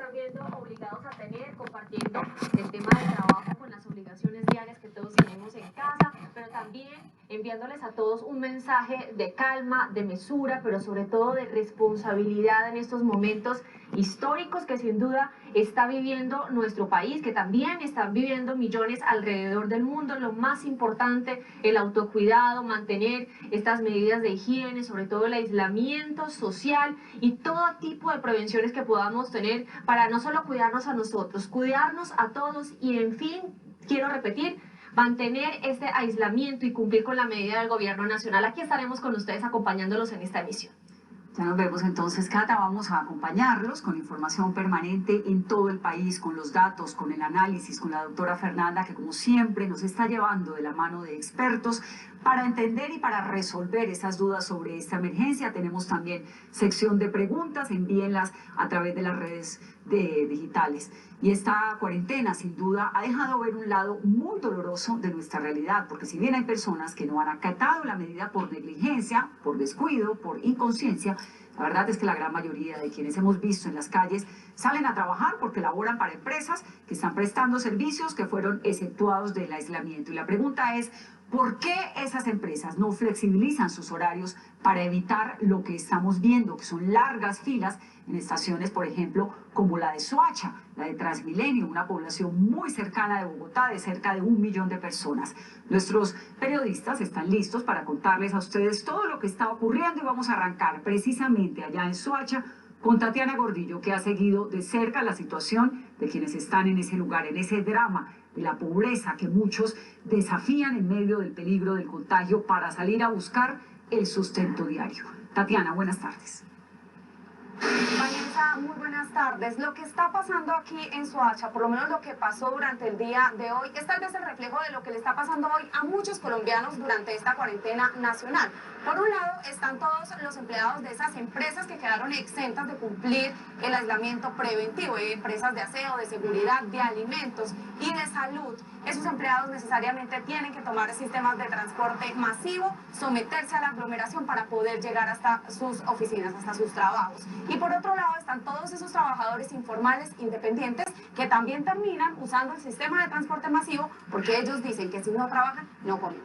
están viendo obligados a tener, compartiendo el tema del trabajo con las obligaciones diarias que todos tenemos en casa, pero también enviándoles a todos un mensaje de calma, de mesura, pero sobre todo de responsabilidad en estos momentos históricos que sin duda está viviendo nuestro país, que también están viviendo millones alrededor del mundo. Lo más importante, el autocuidado, mantener estas medidas de higiene, sobre todo el aislamiento social y todo tipo de prevenciones que podamos tener para no solo cuidarnos a nosotros, cuidarnos a todos y, en fin, quiero repetir, mantener este aislamiento y cumplir con la medida del gobierno nacional. Aquí estaremos con ustedes acompañándolos en esta emisión. Ya nos vemos entonces, Cata. Vamos a acompañarlos con información permanente en todo el país, con los datos, con el análisis, con la doctora Fernanda, que como siempre nos está llevando de la mano de expertos para entender y para resolver esas dudas sobre esta emergencia. Tenemos también sección de preguntas, envíenlas a través de las redes digitales. Y esta cuarentena, sin duda, ha dejado ver un lado muy doloroso de nuestra realidad, porque si bien hay personas que no han acatado la medida por negligencia, por descuido, por inconsciencia, la verdad es que la gran mayoría de quienes hemos visto en las calles salen a trabajar porque laboran para empresas que están prestando servicios que fueron exceptuados del aislamiento. Y la pregunta es, ¿por qué esas empresas no flexibilizan sus horarios para evitar lo que estamos viendo, que son largas filas en estaciones, por ejemplo, como la de Soacha, la de Transmilenio, una población muy cercana de Bogotá, de cerca de 1 millón de personas? Nuestros periodistas están listos para contarles a ustedes todo lo que está ocurriendo y vamos a arrancar precisamente allá en Soacha con Tatiana Gordillo, que ha seguido de cerca la situación de quienes están en ese lugar, en ese drama de la pobreza que muchos desafían en medio del peligro del contagio para salir a buscar el sustento diario. Tatiana, buenas tardes. Vanessa, muy buenas tardes. Lo que está pasando aquí en Soacha, por lo menos lo que pasó durante el día de hoy, es tal vez el reflejo de lo que le está pasando hoy a muchos colombianos durante esta cuarentena nacional. Por un lado están todos los empleados de esas empresas que quedaron exentas de cumplir el aislamiento preventivo, empresas de aseo, de seguridad, de alimentos y de salud. Esos empleados necesariamente tienen que tomar sistemas de transporte masivo, someterse a la aglomeración para poder llegar hasta sus oficinas, hasta sus trabajos. Y por otro lado están todos esos trabajadores informales independientes que también terminan usando el sistema de transporte masivo porque ellos dicen que si no trabajan, no comen.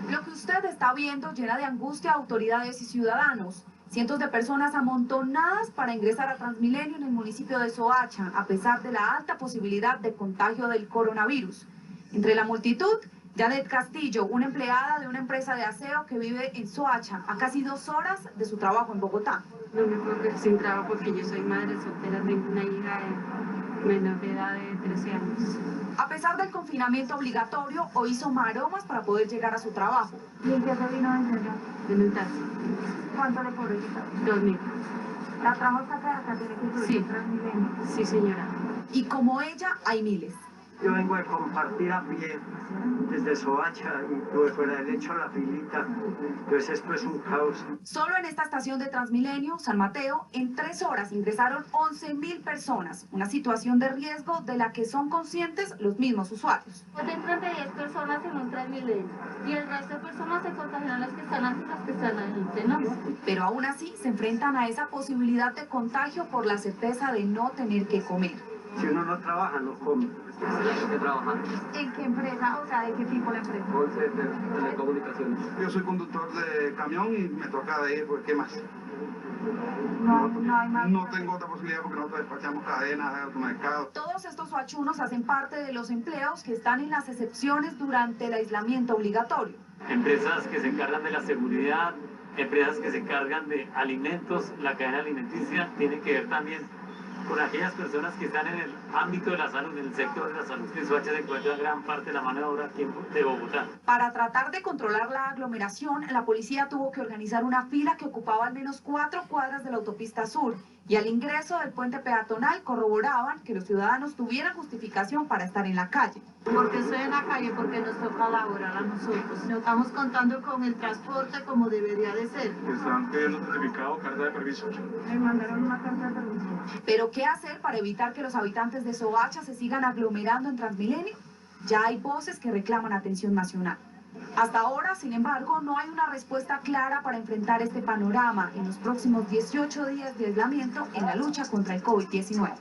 Lo que usted está viendo llena de angustia a autoridades y ciudadanos. Cientos de personas amontonadas para ingresar a Transmilenio en el municipio de Soacha, a pesar de la alta posibilidad de contagio del coronavirus. Entre la multitud, Janet Castillo, una empleada de una empresa de aseo que vive en Soacha, a casi 2 horas de su trabajo en Bogotá. No me puedo quedar sin trabajo porque yo soy madre soltera, tengo una hija menor de edad de 13 años. A pesar del confinamiento obligatorio, hoy hizo maromas para poder llegar a su trabajo. ¿Y en qué se vino a vender? En un taxi. ¿Cuánto le cobró? 2.000. ¿La trajo hasta acá? ¿Tiene que subir Sí. Transmilenio? Sí, señora. Y como ella, hay miles. Yo vengo a compartir a pie desde Soacha y tuve fuera del hecho la filita, entonces esto es un caos. Solo en esta estación de Transmilenio, San Mateo, en 3 horas ingresaron 11.000 personas, una situación de riesgo de la que son conscientes los mismos usuarios. Entran de 10 personas en un Transmilenio y el resto de personas se contagian las que están antes y las que están adelante, ¿no? Pero aún así se enfrentan a esa posibilidad de contagio por la certeza de no tener que comer. Si uno no trabaja, no come. ¿En qué empresa? O sea, ¿de qué tipo de empresa? De telecomunicaciones. Yo soy conductor de camión y me toca ir, pues, ¿qué más? No hay más. No tengo otra posibilidad porque nosotros despachamos cadenas de automercado. Todos estos soachunos hacen parte de los empleos que están en las excepciones durante el aislamiento obligatorio. Empresas que se encargan de la seguridad, empresas que se encargan de alimentos, la cadena alimenticia tiene que ver también con aquellas personas que están en el ámbito de la salud, en el sector de la salud, que en Soacha se encuentra gran parte de la mano de obra aquí de Bogotá. Para tratar de controlar la aglomeración, la policía tuvo que organizar una fila que ocupaba al menos 4 cuadras de la autopista sur y al ingreso del puente peatonal corroboraban que los ciudadanos tuvieran justificación para estar en la calle. Porque estoy en la calle, porque nos toca laborar a nosotros. No estamos contando con el transporte como debería de ser. Están pidiendo certificado, carta de permiso. Me mandaron una carta de permiso. Pero ¿qué hacer para evitar que los habitantes de Soacha se sigan aglomerando en Transmilenio? Ya hay voces que reclaman atención nacional. Hasta ahora, sin embargo, no hay una respuesta clara para enfrentar este panorama en los próximos 18 días de aislamiento en la lucha contra el COVID-19.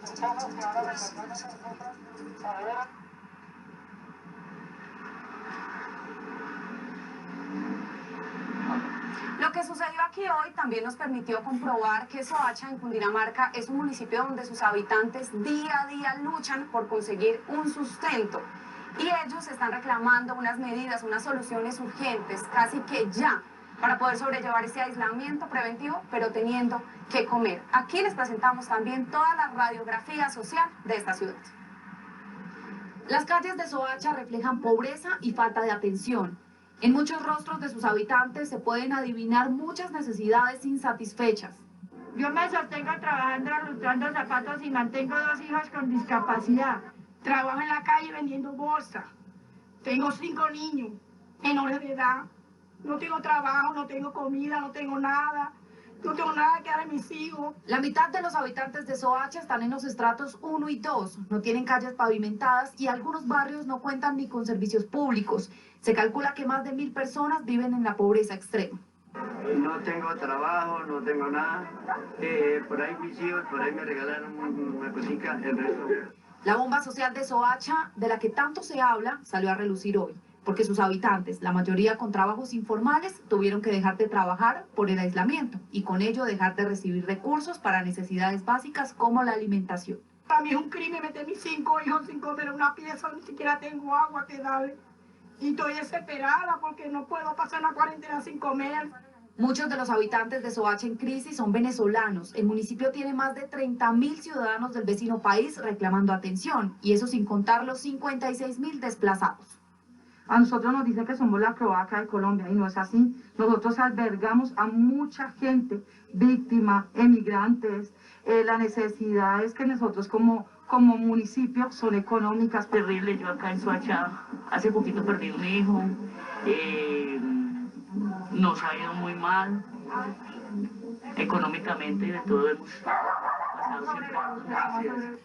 Lo que sucedió aquí hoy también nos permitió comprobar que Soacha, en Cundinamarca, es un municipio donde sus habitantes día a día luchan por conseguir un sustento. Y ellos están reclamando unas medidas, unas soluciones urgentes, casi que ya, para poder sobrellevar ese aislamiento preventivo, pero teniendo que comer. Aquí les presentamos también toda la radiografía social de esta ciudad. Las calles de Soacha reflejan pobreza y falta de atención. En muchos rostros de sus habitantes se pueden adivinar muchas necesidades insatisfechas. Yo me sostengo trabajando, lustrando zapatos y mantengo 2 hijos con discapacidad. Trabajo en la calle vendiendo bolsas. Tengo 5 niños menores de edad. No tengo trabajo, no tengo comida, no tengo nada. No tengo nada que dar a mis hijos. La mitad de los habitantes de Soacha están en los estratos 1 y 2. No tienen calles pavimentadas y algunos barrios no cuentan ni con servicios públicos. Se calcula que más de 1000 personas viven en la pobreza extrema. No tengo trabajo, no tengo nada. Por ahí mis hijos, por ahí me regalaron una cosita, el resto. La bomba social de Soacha, de la que tanto se habla, salió a relucir hoy, porque sus habitantes, la mayoría con trabajos informales, tuvieron que dejar de trabajar por el aislamiento y con ello dejar de recibir recursos para necesidades básicas como la alimentación. Para mí es un crimen meter mis 5 hijos sin comer una pieza, ni siquiera tengo agua que darle. Y estoy desesperada porque no puedo pasar la cuarentena sin comer. Muchos de los habitantes de Soacha en crisis son venezolanos. El municipio tiene más de 30.000 ciudadanos del vecino país reclamando atención, y eso sin contar los 56.000 desplazados. A nosotros nos dicen que somos la cloaca de Colombia y no es así. Nosotros albergamos a mucha gente, víctima, emigrantes. La necesidad es que nosotros como municipio son económicas. Terrible, yo acá en Soacha hace poquito perdí un hijo. Nos ha ido muy mal, económicamente y de todo hemos pasado siempre.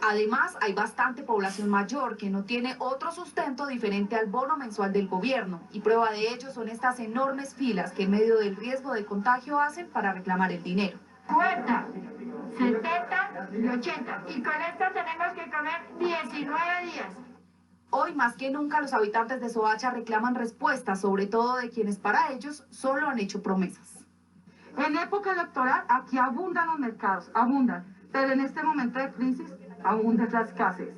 Además, hay bastante población mayor que no tiene otro sustento diferente al bono mensual del gobierno, y prueba de ello son estas enormes filas que en medio del riesgo de contagio hacen para reclamar el dinero. 50, 70 y 80. Y con esto tenemos que comer 19 días. Hoy más que nunca los habitantes de Soacha reclaman respuestas, sobre todo de quienes para ellos solo han hecho promesas. En época electoral aquí abundan los mercados, abundan, pero en este momento de crisis abundan la escasez.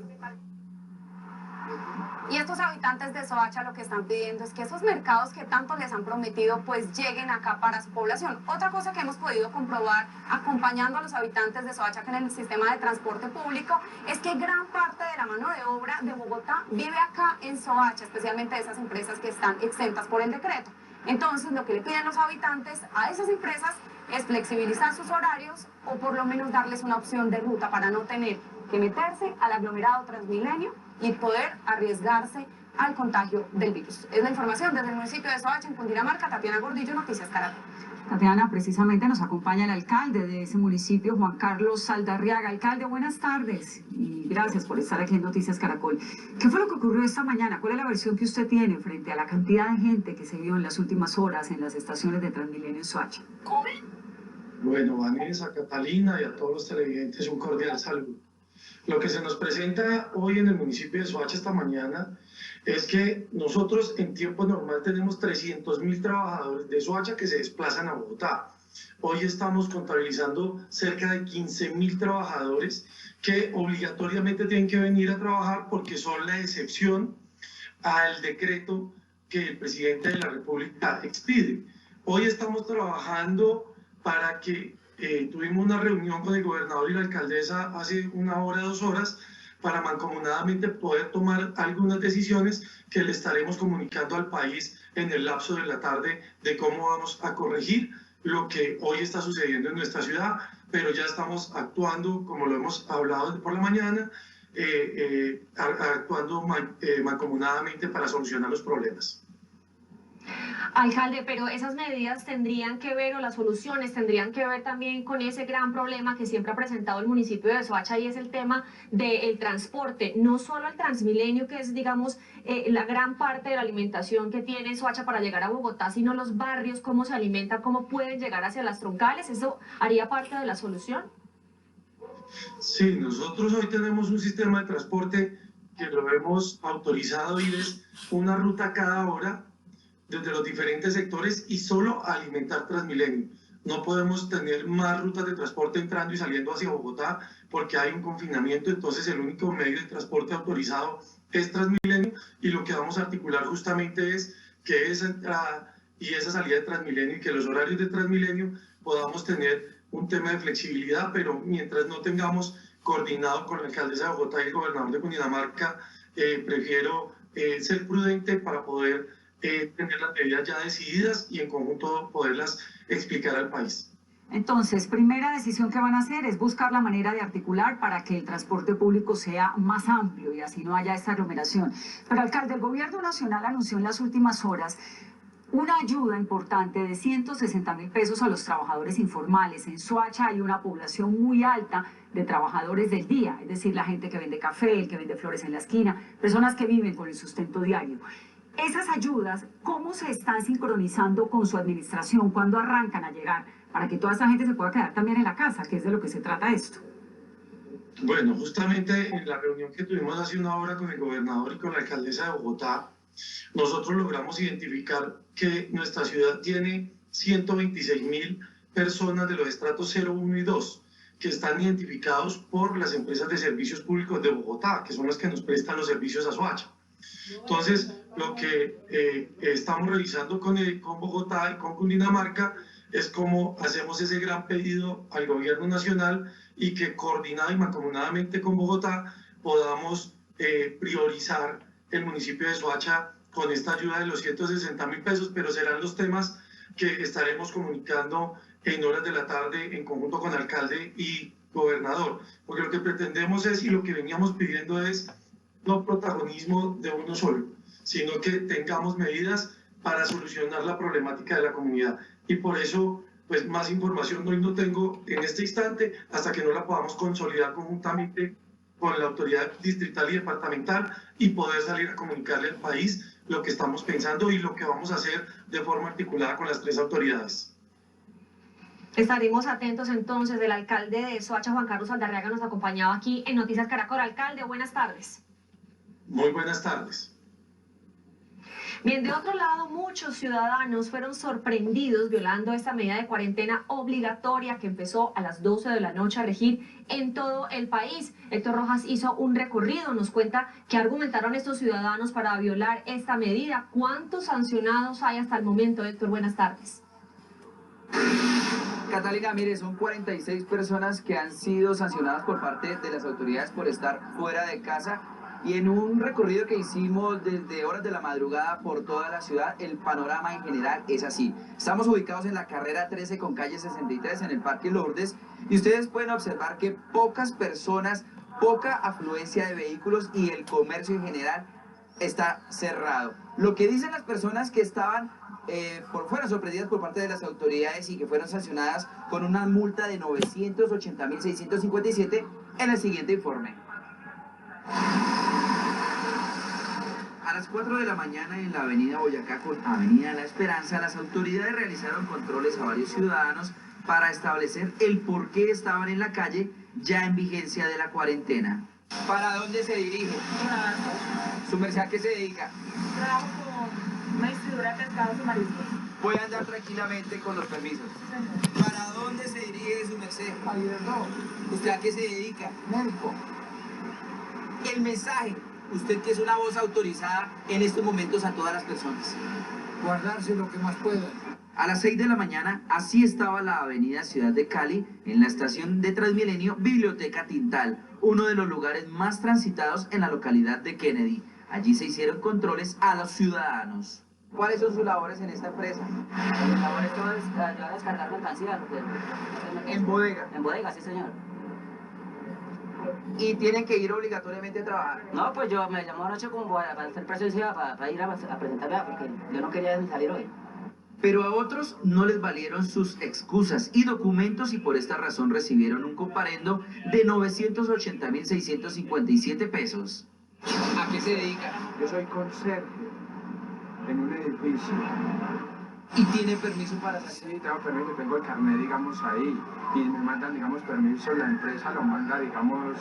Y estos habitantes de Soacha lo que están pidiendo es que esos mercados que tanto les han prometido pues lleguen acá para su población. Otra cosa que hemos podido comprobar acompañando a los habitantes de Soacha en el sistema de transporte público es que gran parte de la mano de obra de Bogotá vive acá en Soacha, especialmente esas empresas que están exentas por el decreto. Entonces lo que le piden los habitantes a esas empresas es flexibilizar sus horarios o por lo menos darles una opción de ruta para no tener que meterse al aglomerado Transmilenio y poder arriesgarse al contagio del virus. Es la información desde el municipio de Soacha, en Cundinamarca. Tatiana Gordillo, Noticias Caracol. Tatiana, precisamente nos acompaña el alcalde de ese municipio, Juan Carlos Saldarriaga. Alcalde, buenas tardes y gracias por estar aquí en Noticias Caracol. ¿Qué fue lo que ocurrió esta mañana? ¿Cuál es la versión que usted tiene frente a la cantidad de gente que se vio en las últimas horas en las estaciones de Transmilenio en Soacha? Bueno, Vanessa, Catalina y a todos los televidentes un cordial saludo. Lo que se nos presenta hoy en el municipio de Soacha esta mañana es que nosotros en tiempo normal tenemos 300.000 trabajadores de Soacha que se desplazan a Bogotá. Hoy estamos contabilizando cerca de 15.000 trabajadores que obligatoriamente tienen que venir a trabajar porque son la excepción al decreto que el presidente de la República expide. Hoy estamos trabajando para que tuvimos una reunión con el gobernador y la alcaldesa hace 1 hora, 2 horas, para mancomunadamente poder tomar algunas decisiones que le estaremos comunicando al país en el lapso de la tarde de cómo vamos a corregir lo que hoy está sucediendo en nuestra ciudad, pero ya estamos actuando, como lo hemos hablado desde por la mañana, actuando mancomunadamente para solucionar los problemas. Alcalde, pero esas medidas tendrían que ver, o las soluciones tendrían que ver también con ese gran problema que siempre ha presentado el municipio de Soacha, y es el tema del transporte, no solo el Transmilenio, que es, digamos, la gran parte de la alimentación que tiene Soacha para llegar a Bogotá, sino los barrios, cómo se alimentan, cómo pueden llegar hacia las troncales. ¿Eso haría parte de la solución? Sí, nosotros hoy tenemos un sistema de transporte que lo hemos autorizado y es una ruta cada hora desde los diferentes sectores y solo alimentar Transmilenio. No podemos tener más rutas de transporte entrando y saliendo hacia Bogotá porque hay un confinamiento, entonces el único medio de transporte autorizado es Transmilenio, y lo que vamos a articular justamente es que esa entrada y esa salida de Transmilenio y que los horarios de Transmilenio podamos tener un tema de flexibilidad, pero mientras no tengamos coordinado con la alcaldesa de Bogotá y el gobernador de Cundinamarca, prefiero ser prudente para poder tener las medidas ya decididas y en conjunto poderlas explicar al país. Entonces, primera decisión que van a hacer es buscar la manera de articular para que el transporte público sea más amplio y así no haya esta aglomeración. Pero, alcalde, el gobierno nacional anunció en las últimas horas una ayuda importante de 160.000 pesos a los trabajadores informales. En Soacha hay una población muy alta de trabajadores del día, es decir, la gente que vende café, el que vende flores en la esquina, personas que viven con el sustento diario. Esas ayudas, ¿cómo se están sincronizando con su administración? ¿Cuándo arrancan a llegar? Para que toda esa gente se pueda quedar también en la casa, que es de lo que se trata esto. Bueno, justamente en la reunión que tuvimos hace una hora con el gobernador y con la alcaldesa de Bogotá, nosotros logramos identificar que nuestra ciudad tiene 126.000 personas de los estratos 0, 1 y 2, que están identificados por las empresas de servicios públicos de Bogotá, que son las que nos prestan los servicios a Soacha. Entonces, lo que estamos realizando con Bogotá y con Cundinamarca es cómo hacemos ese gran pedido al gobierno nacional y que coordinado y mancomunadamente con Bogotá podamos priorizar el municipio de Soacha con esta ayuda de los 160.000 pesos, pero serán los temas que estaremos comunicando en horas de la tarde en conjunto con alcalde y gobernador, porque lo que pretendemos es, y lo que veníamos pidiendo es, no protagonismo de uno solo, sino que tengamos medidas para solucionar la problemática de la comunidad. Y por eso, pues más información hoy no tengo en este instante, hasta que no la podamos consolidar conjuntamente con la autoridad distrital y departamental y poder salir a comunicarle al país lo que estamos pensando y lo que vamos a hacer de forma articulada con las tres autoridades. Estaremos atentos entonces. El alcalde de Soacha, Juan Carlos Aldarriaga, nos acompañaba aquí en Noticias Caracol. Alcalde, buenas tardes. Muy buenas tardes. Bien, de otro lado, muchos ciudadanos fueron sorprendidos violando esta medida de cuarentena obligatoria que empezó a las 12 de la noche a regir en todo el país. Héctor Rojas hizo un recorrido, nos cuenta qué argumentaron estos ciudadanos para violar esta medida. ¿Cuántos sancionados hay hasta el momento, Héctor? Buenas tardes. Catalina, mire, son 46 personas que han sido sancionadas por parte de las autoridades por estar fuera de casa. Y en un recorrido que hicimos desde horas de la madrugada por toda la ciudad, el panorama en general es así. Estamos ubicados en la carrera 13 con calle 63 en el Parque Lourdes y ustedes pueden observar que pocas personas, poca afluencia de vehículos y el comercio en general está cerrado. Lo que dicen las personas que estaban fueron sorprendidas por parte de las autoridades y que fueron sancionadas con una multa de 980.657 en el siguiente informe. A las 4 de la mañana en la avenida Boyacá con avenida La Esperanza, las autoridades realizaron controles a varios ciudadanos para establecer el por qué estaban en la calle ya en vigencia de la cuarentena. ¿Para dónde se dirige? ¿Su merced a qué se dedica? Trabajo con una distribuidora de pescados y mariscos. Puede andar tranquilamente con los permisos. ¿Para dónde se dirige su merced? ¿Usted a qué se dedica? Médico. El mensaje, usted que es una voz autorizada en estos momentos a todas las personas. Guardarse lo que más pueda. A las 6 de la mañana, así estaba la avenida Ciudad de Cali, en la estación de Transmilenio Biblioteca Tintal, uno de los lugares más transitados en la localidad de Kennedy. Allí se hicieron controles a los ciudadanos. ¿Cuáles son sus labores en esta empresa? Mis labores todo es ayudar a descargar mercancía. En bodega. En bodega, sí señor. ¿Y tienen que ir obligatoriamente a trabajar? No, pues yo me llamó anoche como para hacer presencia, para ir a presentarme, porque yo no quería ni salir hoy. Pero a otros no les valieron sus excusas y documentos y por esta razón recibieron un comparendo de 980.657 pesos. ¿A qué se dedica? Yo soy conserje en un edificio. ¿Y tiene permiso para salir? Sí, tengo permiso, tengo el carnet, digamos, ahí. Y me mandan, digamos, permiso, la empresa lo manda, digamos,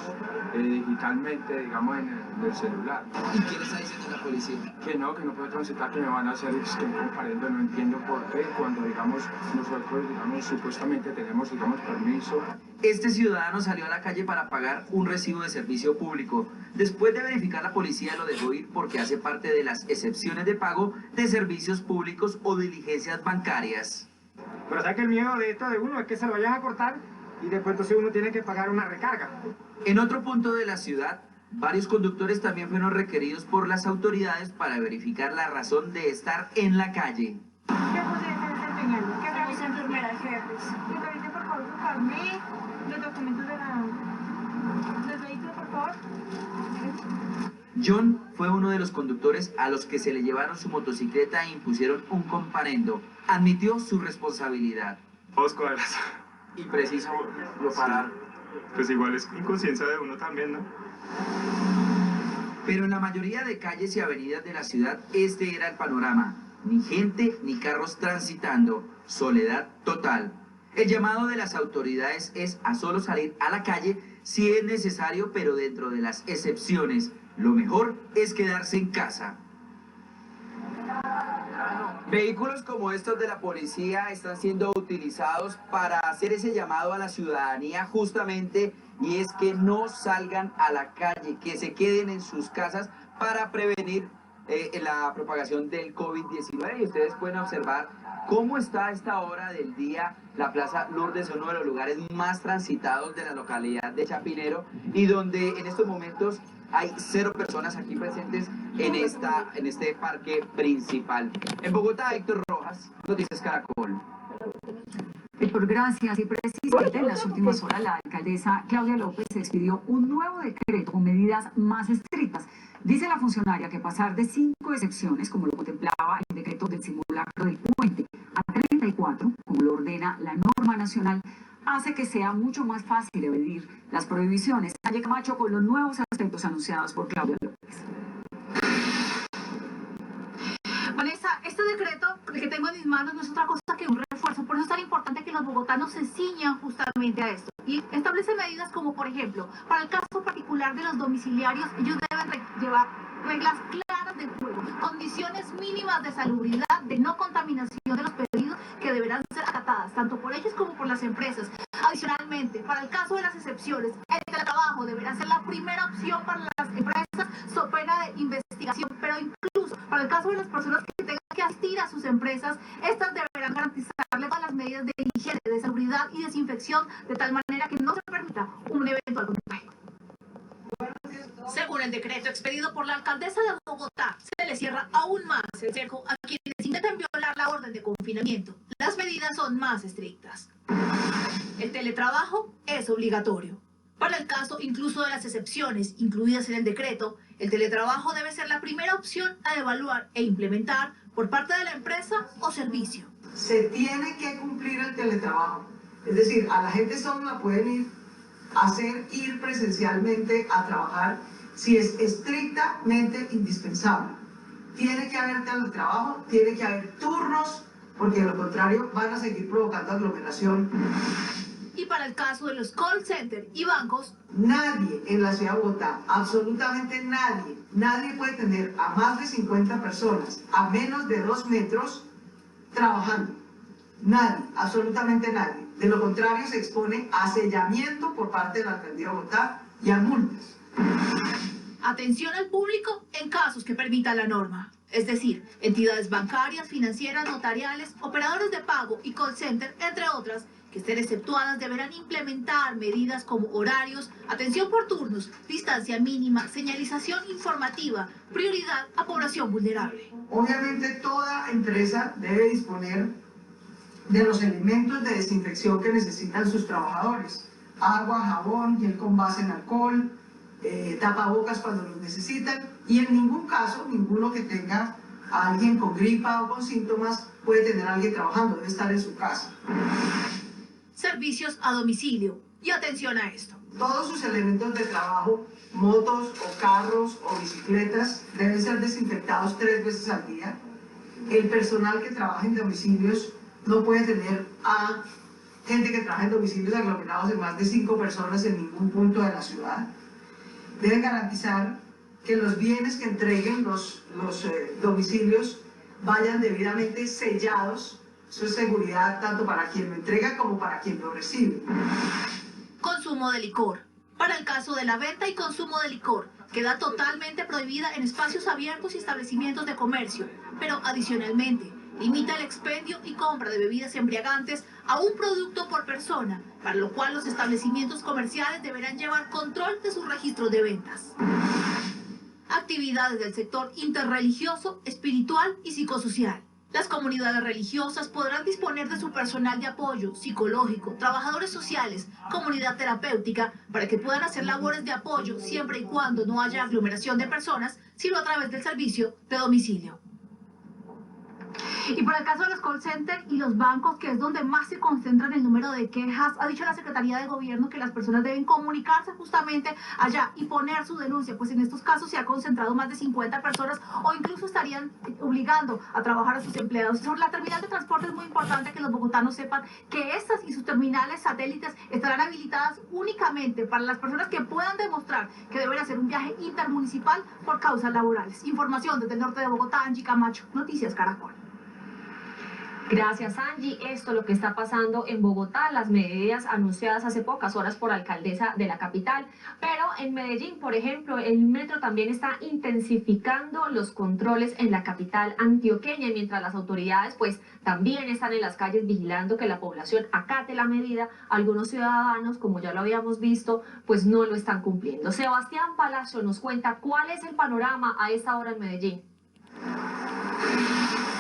digitalmente, digamos, en el celular. ¿Y qué le está diciendo la policía? Que no puedo transitar, que me van a hacer un comparendo, no entiendo por qué, cuando, digamos, nosotros, digamos, supuestamente tenemos, digamos, permiso. Este ciudadano salió a la calle para pagar un recibo de servicio público. Después de verificar, la policía lo dejó ir porque hace parte de las excepciones de pago de servicios públicos o diligencias bancarias. Pero ¿sabes que el miedo de esto de uno es que se lo vayan a cortar y después entonces uno tiene que pagar una recarga? En otro punto de la ciudad, varios conductores también fueron requeridos por las autoridades para verificar la razón de estar en la calle. ¿Qué función está desempeñando? ¿Qué revisa enfermera, jefes? Que revise por favor su carnet, los documentos del vehículo, por favor. John fue uno de los conductores a los que se le llevaron su motocicleta e impusieron un comparendo. Admitió su responsabilidad. 2 cuadras. Y preciso lo pararon. Pues igual es inconsciencia de uno también, ¿no? Pero en la mayoría de calles y avenidas de la ciudad este era el panorama. Ni gente ni carros transitando. Soledad total. El llamado de las autoridades es a solo salir a la calle si es necesario, pero dentro de las excepciones. Lo mejor es quedarse en casa. Vehículos como estos de la policía están siendo utilizados para hacer ese llamado a la ciudadanía justamente, y es que no salgan a la calle, que se queden en sus casas para prevenir la propagación del COVID-19. Y ustedes pueden observar cómo está a esta hora del día la Plaza Lourdes, uno de los lugares más transitados de la localidad de Chapinero, y donde en estos momentos hay 0 personas aquí presentes en este parque principal. En Bogotá, Héctor Rojas, Noticias Caracol. Por gracias y precisamente en las últimas horas la alcaldesa Claudia López expidió un nuevo decreto con medidas más estrictas. Dice la funcionaria que pasar de 5 excepciones, como lo contemplaba el decreto del simulacro del puente, a 34, como lo ordena la norma nacional, hace que sea mucho más fácil evadir las prohibiciones. Calle Camacho con los nuevos aspectos anunciados por Claudia López. Vanessa, este decreto, el que tengo en mis manos, no es otra cosa que un refuerzo. Por eso es tan importante que los bogotanos se ciñan justamente a esto. Y establece medidas como, por ejemplo, para el caso particular de los domiciliarios, ellos deben llevar reglas claras de juego, condiciones mínimas de salubridad, de no contaminación de los pedidos que deberán ser acatadas, tanto por ellos como por las empresas. Adicionalmente, para el caso de las excepciones, el teletrabajo deberá ser la primera opción para las empresas, so pena de investigación, pero incluso para el caso de las personas que tengan que asistir a sus empresas, estas deberán garantizarle todas las medidas de higiene, de seguridad y desinfección, de tal manera que no se permita un evento al contagio. Según el decreto expedido por la alcaldesa de Bogotá, se le cierra aún más el cerco a quienes intenten violar la orden de confinamiento. Las medidas son más estrictas. El teletrabajo es obligatorio. Para el caso incluso de las excepciones incluidas en el decreto, el teletrabajo debe ser la primera opción a evaluar e implementar por parte de la empresa o servicio. Se tiene que cumplir el teletrabajo. Es decir, a la gente solo la pueden hacer ir presencialmente a trabajar si es estrictamente indispensable. Tiene que haber teletrabajo, tiene que haber turnos, porque de lo contrario van a seguir provocando aglomeración. Y para el caso de los call centers y bancos, nadie en la ciudad de Bogotá, absolutamente nadie puede tener a más de 50 personas a menos de 2 metros trabajando. Nadie, absolutamente nadie. De lo contrario se expone a sellamiento por parte de la alcaldía de Bogotá y a multas. Atención al público en casos que permita la norma. Es decir, entidades bancarias, financieras, notariales, operadores de pago y call center, entre otras, que estén exceptuadas deberán implementar medidas como horarios, atención por turnos, distancia mínima, señalización informativa, prioridad a población vulnerable. Obviamente toda empresa debe disponer de los elementos de desinfección que necesitan sus trabajadores. agua, jabón, gel con base en alcohol, tapabocas cuando los necesitan, y en ningún caso, ninguno que tenga a alguien con gripa o con síntomas puede tener a alguien trabajando, debe estar en su casa. Servicios a domicilio. Y atención a esto. Todos sus elementos de trabajo, motos o carros o bicicletas, deben ser desinfectados 3 veces al día. El personal que trabaja en domicilios no puede tener a gente que trabaja en domicilios aglomerados de más de 5 personas en ningún punto de la ciudad. Deben garantizar que los bienes que entreguen los domicilios vayan debidamente sellados. Eso es seguridad tanto para quien lo entrega como para quien lo recibe. Consumo de licor. Para el caso de la venta y consumo de licor, queda totalmente prohibida en espacios abiertos y establecimientos de comercio, pero adicionalmente limita el expendio y compra de bebidas embriagantes a un producto por persona, para lo cual los establecimientos comerciales deberán llevar control de sus registros de ventas. Actividades del sector interreligioso, espiritual y psicosocial. Las comunidades religiosas podrán disponer de su personal de apoyo psicológico, trabajadores sociales, comunidad terapéutica, para que puedan hacer labores de apoyo siempre y cuando no haya aglomeración de personas, sino a través del servicio de domicilio. Y por el caso de los call centers y los bancos, que es donde más se concentran el número de quejas, ha dicho la Secretaría de Gobierno que las personas deben comunicarse justamente allá y poner su denuncia, pues en estos casos se ha concentrado más de 50 personas o incluso estarían obligando a trabajar a sus empleados. Sobre la terminal de transporte es muy importante que los bogotanos sepan que estas y sus terminales satélites estarán habilitadas únicamente para las personas que puedan demostrar que deben hacer un viaje intermunicipal por causas laborales. Información desde el norte de Bogotá, Angie Camacho, Noticias Caracol. Gracias, Angie. Esto es lo que está pasando en Bogotá, las medidas anunciadas hace pocas horas por la alcaldesa de la capital. Pero en Medellín, por ejemplo, el metro también está intensificando los controles en la capital antioqueña, y mientras las autoridades pues también están en las calles vigilando que la población acate la medida, algunos ciudadanos, como ya lo habíamos visto, pues no lo están cumpliendo. Sebastián Palacio nos cuenta cuál es el panorama a esta hora en Medellín.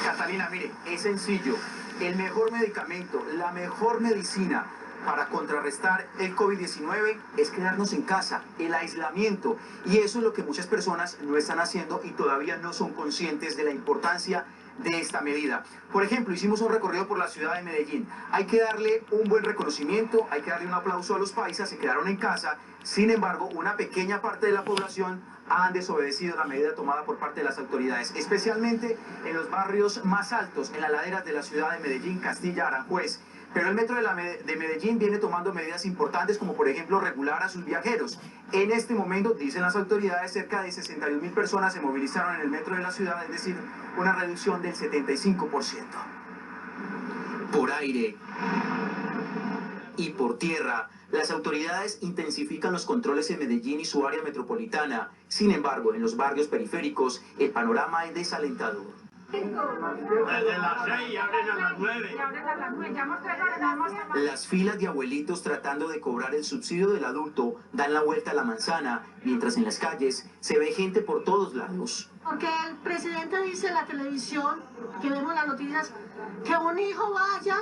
Catalina, mire, es sencillo. El mejor medicamento, la mejor medicina para contrarrestar el COVID-19 es quedarnos en casa, el aislamiento. Y eso es lo que muchas personas no están haciendo y todavía no son conscientes de la importancia de esta medida. Por ejemplo, hicimos un recorrido por la ciudad de Medellín. Hay que darle un buen reconocimiento, hay que darle un aplauso a los paisas, se quedaron en casa. Sin embargo, una pequeña parte de la población han desobedecido la medida tomada por parte de las autoridades, especialmente en los barrios más altos, en las laderas de la ciudad de Medellín, Castilla, Aranjuez. Pero el metro de Medellín viene tomando medidas importantes, como por ejemplo regular a sus viajeros. En este momento, dicen las autoridades, cerca de 61.000 personas se movilizaron en el metro de la ciudad, es decir, una reducción del 75%. Por aire y por tierra, las autoridades intensifican los controles en Medellín y su área metropolitana. Sin embargo, en los barrios periféricos, el panorama es desalentador. Desde las 6 y abren a las 9. Las filas de abuelitos tratando de cobrar el subsidio del adulto dan la vuelta a la manzana, mientras en las calles se ve gente por todos lados. Porque el presidente dice en la televisión, que vemos las noticias, que un hijo vaya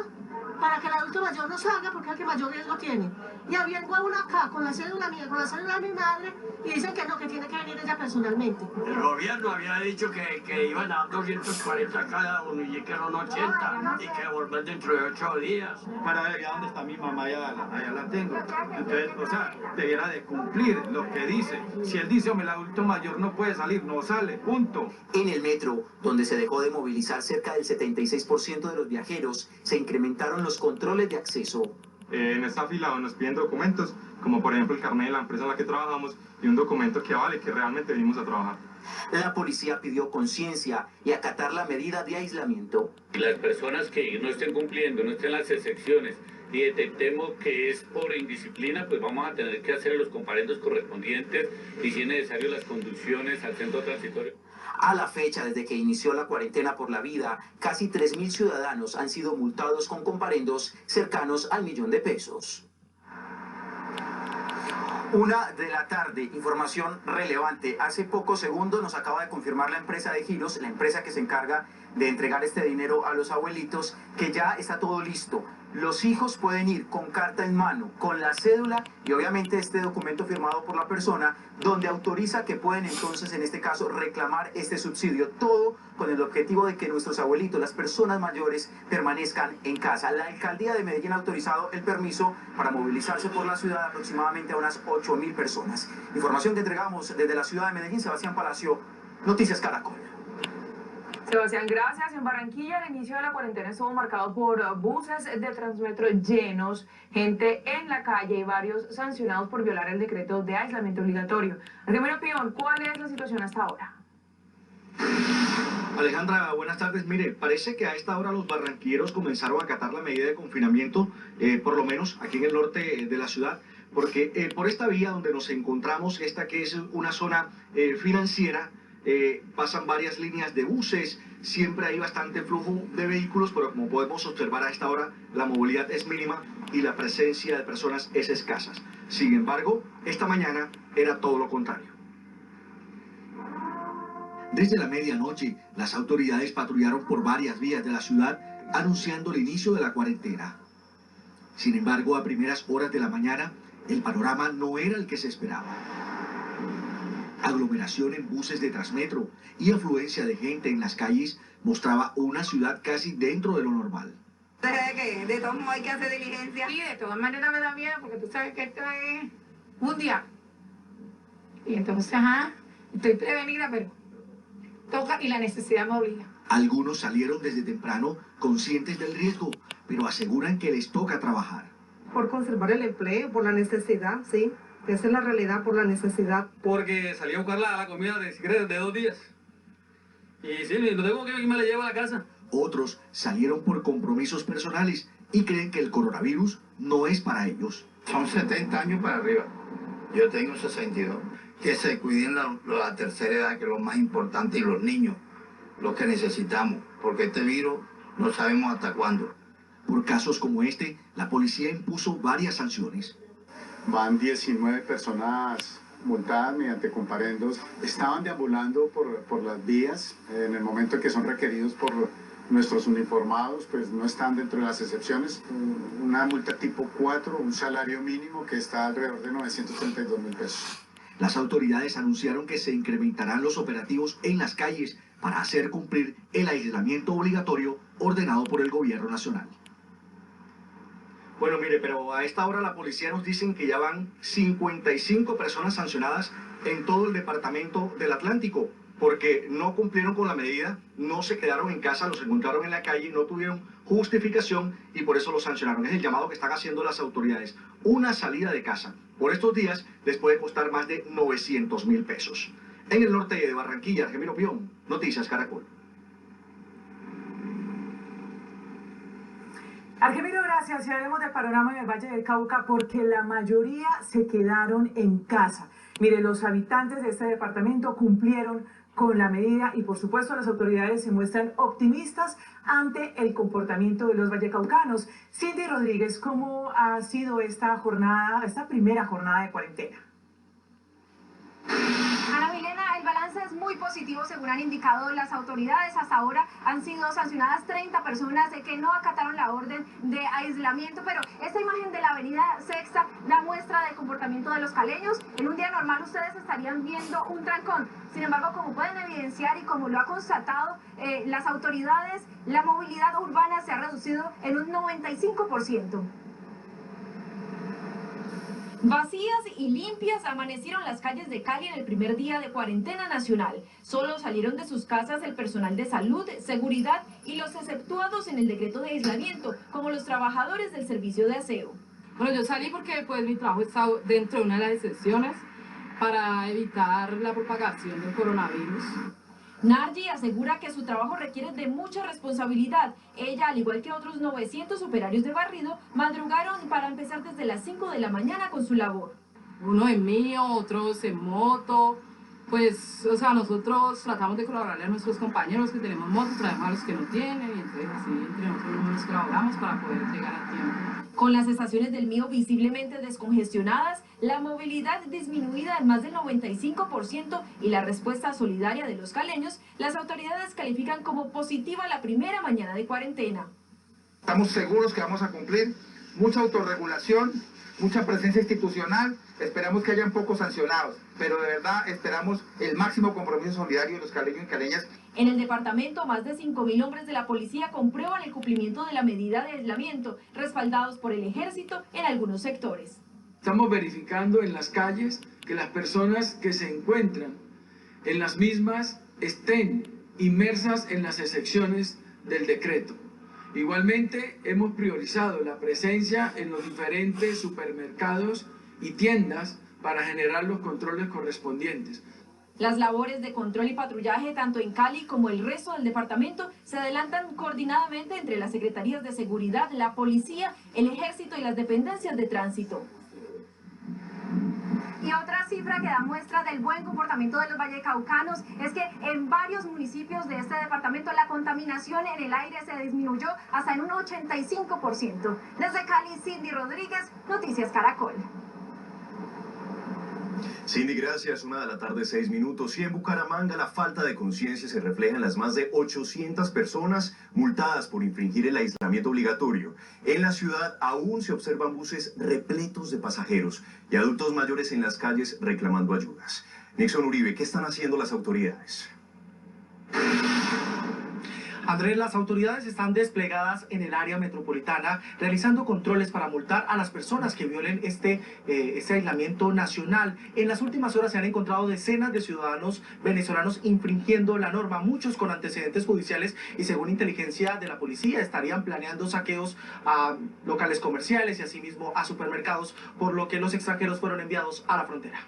para que el adulto mayor no salga porque es el que mayor riesgo tiene. Y había uno acá con la cédula mía, con la cédula de mi madre, y dicen que no, que tiene que venir ella personalmente. El gobierno había dicho que iban a 240 cada uno y que eran 80 y que volver dentro de 8 días. Para ver ya dónde está mi mamá, allá la tengo. Entonces, o sea, debiera de cumplir lo que dice. Si él dice, el adulto mayor no puede salir, no sale, punto. En el metro, donde se dejó de movilizar cerca del 76% de los viajeros, se incrementaron los controles de acceso. En esta fila nos piden documentos, como por ejemplo el carnet de la empresa en la que trabajamos y un documento que avale que realmente venimos a trabajar. La policía pidió conciencia y acatar la medida de aislamiento. Las personas que no estén cumpliendo, no estén en las excepciones y detectemos que es por indisciplina, pues vamos a tener que hacer los comparendos correspondientes y si es necesario las conducciones al centro transitorio. A la fecha, desde que inició la cuarentena por la vida, casi 3.000 ciudadanos han sido multados con comparendos cercanos al $1.000.000 de pesos. 1 de la tarde, información relevante. Hace pocos segundos nos acaba de confirmar la empresa de giros, la empresa que se encarga de entregar este dinero a los abuelitos, que ya está todo listo. Los hijos pueden ir con carta en mano, con la cédula y obviamente este documento firmado por la persona donde autoriza que pueden entonces en este caso reclamar este subsidio. Todo con el objetivo de que nuestros abuelitos, las personas mayores, permanezcan en casa. La alcaldía de Medellín ha autorizado el permiso para movilizarse por la ciudad aproximadamente a unas 8.000 personas. Información que entregamos desde la ciudad de Medellín, Sebastián Palacio, Noticias Caracol. Sebastián, gracias. En Barranquilla, el inicio de la cuarentena estuvo marcado por buses de Transmetro llenos, gente en la calle y varios sancionados por violar el decreto de aislamiento obligatorio. Argemiro Pion, ¿cuál es la situación hasta ahora? Alejandra, buenas tardes. Mire, parece que a esta hora los barranquilleros comenzaron a acatar la medida de confinamiento, por lo menos aquí en el norte de la ciudad, porque por esta vía donde nos encontramos, esta que es una zona financiera, pasan varias líneas de buses, siempre hay bastante flujo de vehículos, pero como podemos observar a esta hora, la movilidad es mínima y la presencia de personas es escasa. Sin embargo, esta mañana era todo lo contrario. Desde la medianoche, las autoridades patrullaron por varias vías de la ciudad anunciando el inicio de la cuarentena. Sin embargo, a primeras horas de la mañana, el panorama no era el que se esperaba. Aglomeración en buses de Transmetro y afluencia de gente en las calles mostraba una ciudad casi dentro de lo normal. De todos modos hay que hacer diligencia. Y de todas maneras me da miedo porque tú sabes que esto es un día. Y entonces, estoy prevenida, pero toca y la necesidad me obliga. Algunos salieron desde temprano conscientes del riesgo, pero aseguran que les toca trabajar. Por conservar el empleo, por la necesidad, sí. Esa es la realidad, por la necesidad. Porque salí a buscar la comida de 2 días. Y sí, no tengo que me la llevo a la casa. Otros salieron por compromisos personales y creen que el coronavirus no es para ellos. Son 70 años para arriba. Yo tengo 62. Que se cuiden la tercera edad, que es lo más importante, y los niños, lo que necesitamos. Porque este virus no sabemos hasta cuándo. Por casos como este, la policía impuso varias sanciones. Van 19 personas multadas mediante comparendos. Estaban deambulando por las vías en el momento en que son requeridos por nuestros uniformados, pues no están dentro de las excepciones. Una multa tipo 4, un salario mínimo que está alrededor de 932.000 pesos. Las autoridades anunciaron que se incrementarán los operativos en las calles para hacer cumplir el aislamiento obligatorio ordenado por el gobierno nacional. Bueno, mire, pero a esta hora la policía nos dicen que ya van 55 personas sancionadas en todo el departamento del Atlántico, porque no cumplieron con la medida, no se quedaron en casa, los encontraron en la calle, no tuvieron justificación y por eso los sancionaron. Es el llamado que están haciendo las autoridades. Una salida de casa por estos días les puede costar más de 900.000 pesos. En el norte de Barranquilla, Argemiro Pion, Noticias Caracol. Argemiro, gracias. Y hablemos del panorama en el Valle del Cauca porque la mayoría se quedaron en casa. Mire, los habitantes de este departamento cumplieron con la medida y por supuesto las autoridades se muestran optimistas ante el comportamiento de los vallecaucanos. Cindy Rodríguez, ¿cómo ha sido esta jornada, esta primera jornada de cuarentena? Ana Milena, el balance es muy positivo según han indicado las autoridades. Hasta ahora han sido sancionadas 30 personas que no acataron la orden de aislamiento, pero esta imagen de la avenida Sexta da muestra del comportamiento de los caleños. En un día normal ustedes estarían viendo un trancón. Sin embargo, como pueden evidenciar y como lo ha constatado las autoridades, la movilidad urbana se ha reducido en un 95%. Vacías y limpias amanecieron las calles de Cali en el primer día de cuarentena nacional. Solo salieron de sus casas el personal de salud, seguridad y los exceptuados en el decreto de aislamiento, como los trabajadores del servicio de aseo. Bueno, yo salí porque pues mi trabajo está dentro de una de las excepciones para evitar la propagación del coronavirus. Nargi asegura que su trabajo requiere de mucha responsabilidad. Ella, al igual que otros 900 operarios de barrido, madrugaron para empezar desde las 5 de la mañana con su labor. Uno en mío, otros en moto, pues, o sea, nosotros tratamos de colaborarle a nuestros compañeros que tenemos motos, traemos a los que no tienen, y entonces así entre nosotros nos colaboramos para poder llegar a tiempo. Con las estaciones del Mío visiblemente descongestionadas, la movilidad disminuida en más del 95% y la respuesta solidaria de los caleños, las autoridades califican como positiva la primera mañana de cuarentena. Estamos seguros que vamos a cumplir. Mucha autorregulación, mucha presencia institucional. Esperamos que hayan pocos sancionados, pero de verdad esperamos el máximo compromiso solidario de los caleños y caleñas. En el departamento, más de 5.000 hombres de la policía comprueban el cumplimiento de la medida de aislamiento, respaldados por el ejército en algunos sectores. Estamos verificando en las calles que las personas que se encuentran en las mismas estén inmersas en las excepciones del decreto. Igualmente, hemos priorizado la presencia en los diferentes supermercados y tiendas para generar los controles correspondientes. Las labores de control y patrullaje, tanto en Cali como el resto del departamento, se adelantan coordinadamente entre las secretarías de seguridad, la policía, el ejército y las dependencias de tránsito. Y otra cifra que da muestra del buen comportamiento de los vallecaucanos es que en varios municipios de este departamento la contaminación en el aire se disminuyó hasta en un 85%. Desde Cali, Cindy Rodríguez, Noticias Caracol. Cindy, gracias. 1:06 p.m. Y en Bucaramanga la falta de conciencia se refleja en las más de 800 personas multadas por infringir el aislamiento obligatorio. En la ciudad aún se observan buses repletos de pasajeros y adultos mayores en las calles reclamando ayudas. Nixon Uribe, ¿qué están haciendo las autoridades? Andrés, las autoridades están desplegadas en el área metropolitana realizando controles para multar a las personas que violen este aislamiento nacional. En las últimas horas se han encontrado decenas de ciudadanos venezolanos infringiendo la norma, muchos con antecedentes judiciales y según inteligencia de la policía estarían planeando saqueos a locales comerciales y asimismo a supermercados, por lo que los extranjeros fueron enviados a la frontera.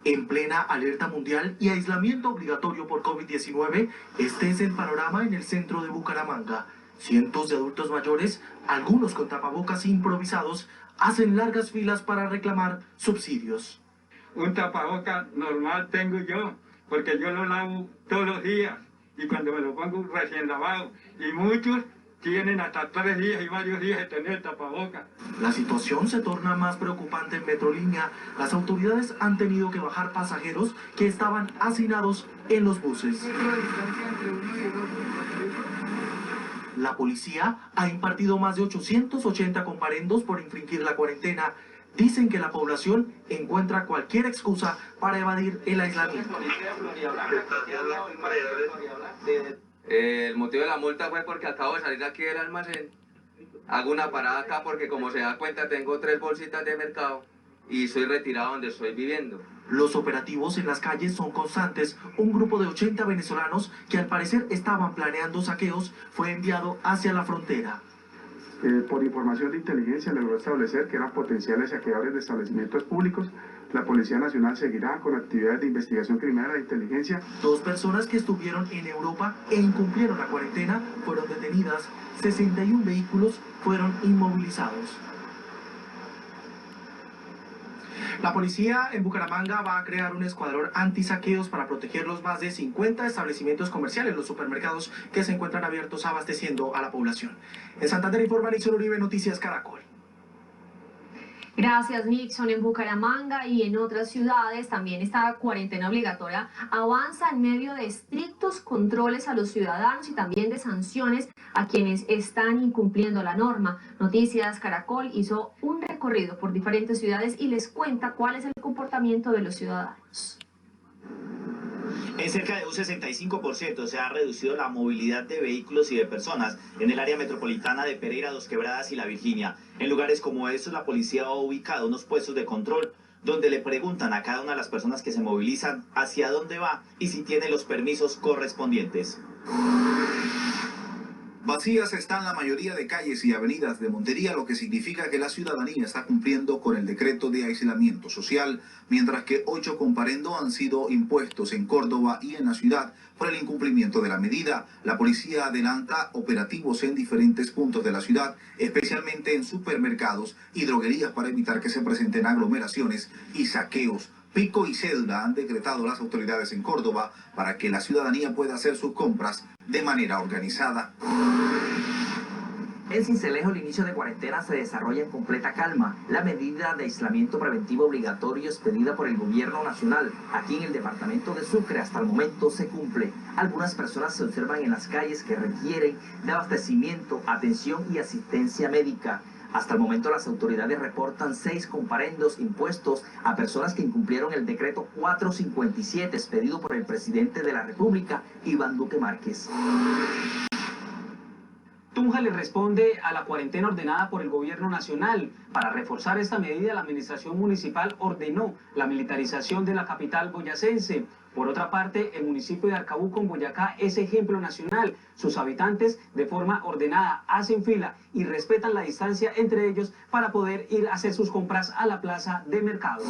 En plena alerta mundial y aislamiento obligatorio por COVID-19, este es el panorama en el centro de Bucaramanga. Cientos de adultos mayores, algunos con tapabocas improvisados, hacen largas filas para reclamar subsidios. Un tapaboca normal tengo yo, porque yo lo lavo todos los días y cuando me lo pongo recién lavado. Y muchos tienen hasta 3 días y varios días de tener tapabocas. La situación se torna más preocupante en Metrolínea. Las autoridades han tenido que bajar pasajeros que estaban hacinados en los buses. La policía ha impartido más de 880 comparendos por infringir la cuarentena. Dicen que la población encuentra cualquier excusa para evadir el aislamiento. El motivo de la multa fue porque acabo de salir aquí del almacén. Hago una parada acá porque, como se da cuenta, tengo 3 bolsitas de mercado y soy retirado donde estoy viviendo. Los operativos en las calles son constantes. Un grupo de 80 venezolanos que al parecer estaban planeando saqueos fue enviado hacia la frontera. Por información de inteligencia logró establecer que eran potenciales saqueadores de establecimientos públicos. La Policía Nacional seguirá con actividades de investigación criminal de inteligencia. 2 personas que estuvieron en Europa e incumplieron la cuarentena fueron detenidas. 61 vehículos fueron inmovilizados. La policía en Bucaramanga va a crear un escuadrón antisaqueos para proteger los más de 50 establecimientos comerciales, los supermercados que se encuentran abiertos abasteciendo a la población. En Santander informa Nixon Uribe, Noticias Caracol. Gracias, Nixon. En Bucaramanga y en otras ciudades también esta cuarentena obligatoria avanza en medio de estrictos controles a los ciudadanos y también de sanciones a quienes están incumpliendo la norma. Noticias Caracol hizo un recorrido por diferentes ciudades y les cuenta cuál es el comportamiento de los ciudadanos. En cerca de un 65% se ha reducido la movilidad de vehículos y de personas en el área metropolitana de Pereira, Dos Quebradas y La Virginia. En lugares como estos, la policía ha ubicado unos puestos de control donde le preguntan a cada una de las personas que se movilizan hacia dónde va y si tiene los permisos correspondientes. Vacías están la mayoría de calles y avenidas de Montería, lo que significa que la ciudadanía está cumpliendo con el decreto de aislamiento social, mientras que 8 comparendos han sido impuestos en Córdoba y en la ciudad por el incumplimiento de la medida. La policía adelanta operativos en diferentes puntos de la ciudad, especialmente en supermercados y droguerías para evitar que se presenten aglomeraciones y saqueos. Pico y cédula han decretado las autoridades en Córdoba para que la ciudadanía pueda hacer sus compras de manera organizada. En Sincelejo, el inicio de cuarentena se desarrolla en completa calma. La medida de aislamiento preventivo obligatorio expedida por el gobierno nacional aquí en el departamento de Sucre hasta el momento se cumple. Algunas personas se observan en las calles que requieren de abastecimiento, atención y asistencia médica. Hasta el momento las autoridades reportan 6 comparendos impuestos a personas que incumplieron el decreto 457 expedido por el presidente de la República, Iván Duque Márquez. Tunja le responde a la cuarentena ordenada por el gobierno nacional. Para reforzar esta medida, la administración municipal ordenó la militarización de la capital boyacense. Por otra parte, el municipio de Arcabuco, en Boyacá, es ejemplo nacional. Sus habitantes, de forma ordenada, hacen fila y respetan la distancia entre ellos para poder ir a hacer sus compras a la plaza de mercado.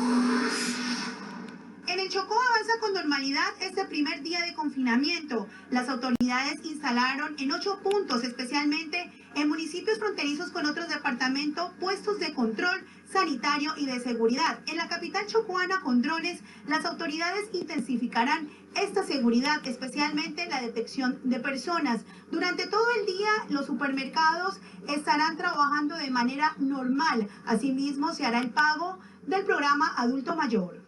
En el Chocó avanza con normalidad este primer día de confinamiento. Las autoridades instalaron en 8 puntos, especialmente en municipios fronterizos con otros departamentos, puestos de control sanitario y de seguridad. En la capital chocuana, con drones, las autoridades intensificarán esta seguridad, especialmente la detección de personas. Durante todo el día, los supermercados estarán trabajando de manera normal. Asimismo, se hará el pago del programa Adulto Mayor.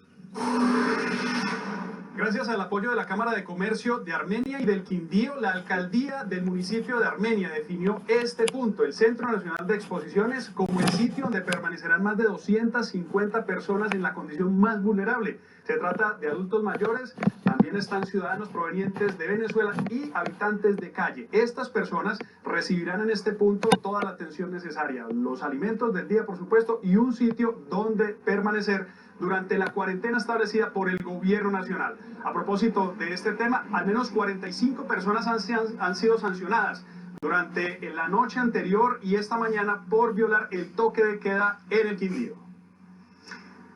Gracias al apoyo de la Cámara de Comercio de Armenia y del Quindío, la alcaldía del municipio de Armenia definió este punto, el Centro Nacional de Exposiciones, como el sitio donde permanecerán más de 250 personas en la condición más vulnerable. Se trata de adultos mayores, también están ciudadanos provenientes de Venezuela y habitantes de calle. Estas personas recibirán en este punto toda la atención necesaria, los alimentos del día, por supuesto, y un sitio donde permanecer durante la cuarentena establecida por el gobierno nacional. A propósito de este tema, al menos 45 personas han sido sancionadas durante la noche anterior y esta mañana por violar el toque de queda en el Quindío.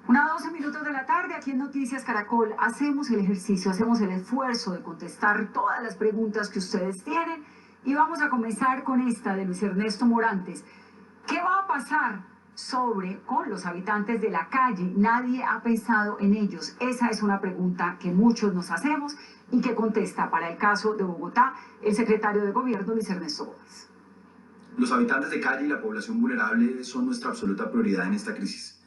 1:12 de la tarde, aquí en Noticias Caracol, hacemos el ejercicio, hacemos el esfuerzo de contestar todas las preguntas que ustedes tienen y vamos a comenzar con esta de Luis Ernesto Morantes. ¿Qué va a pasar con los habitantes de la calle? Nadie ha pensado en ellos. Esa es una pregunta que muchos nos hacemos y que contesta para el caso de Bogotá el secretario de Gobierno, Luis Ernesto Gómez. Los habitantes de calle y la población vulnerable son nuestra absoluta prioridad en esta crisis.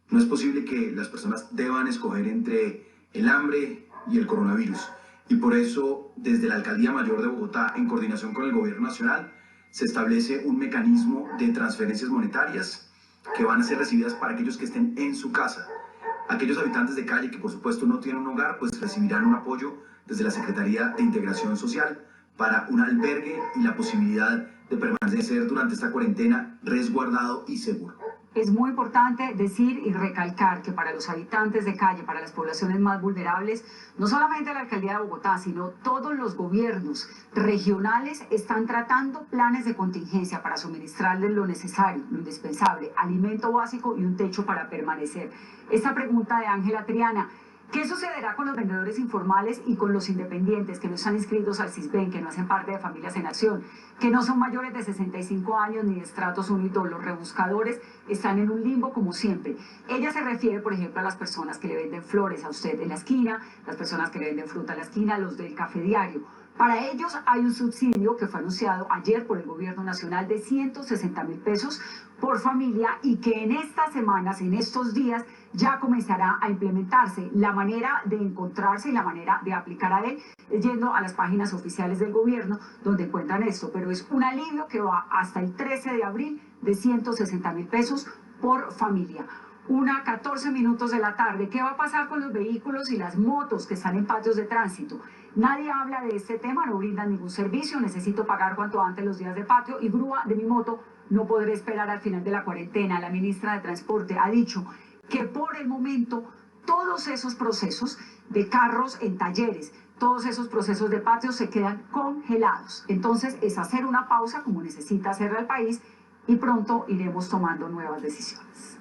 No es posible que las personas deban escoger entre el hambre y el coronavirus. Y por eso, desde la Alcaldía Mayor de Bogotá, en coordinación con el Gobierno Nacional, se establece un mecanismo de transferencias monetarias que van a ser recibidas para aquellos que estén en su casa. Aquellos habitantes de calle que por supuesto no tienen un hogar, pues recibirán un apoyo desde la Secretaría de Integración Social para un albergue y la posibilidad de permanecer durante esta cuarentena resguardado y seguro. Es muy importante decir y recalcar que para los habitantes de calle, para las poblaciones más vulnerables, no solamente la Alcaldía de Bogotá, sino todos los gobiernos regionales están tratando planes de contingencia para suministrarles lo necesario, lo indispensable, alimento básico y un techo para permanecer. Esta pregunta de Ángela Triana: ¿qué sucederá con los vendedores informales y con los independientes que no están inscritos al CISBEN, que no hacen parte de Familias en Acción, que no son mayores de 65 años ni de estratos 1 y 2? Los rebuscadores están en un limbo como siempre. Ella se refiere, por ejemplo, a las personas que le venden flores a usted en la esquina, las personas que le venden fruta en la esquina, los del café diario. Para ellos hay un subsidio que fue anunciado ayer por el Gobierno Nacional de 160.000 pesos por familia y que en estas semanas, en estos días, ya comenzará a implementarse. La manera de encontrarse y la manera de aplicar a él es yendo a las páginas oficiales del gobierno donde encuentran esto, pero es un alivio que va hasta el 13 de abril de 160.000 pesos por familia. 1:14 de la tarde. ¿Qué va a pasar con los vehículos y las motos que están en patios de tránsito? Nadie habla de este tema, no brindan ningún servicio, necesito pagar cuanto antes los días de patio y grúa de mi moto no podré esperar al final de la cuarentena. La ministra de Transporte ha dicho que por el momento todos esos procesos de carros en talleres, todos esos procesos de patios se quedan congelados. Entonces es hacer una pausa como necesita hacerla el país y pronto iremos tomando nuevas decisiones.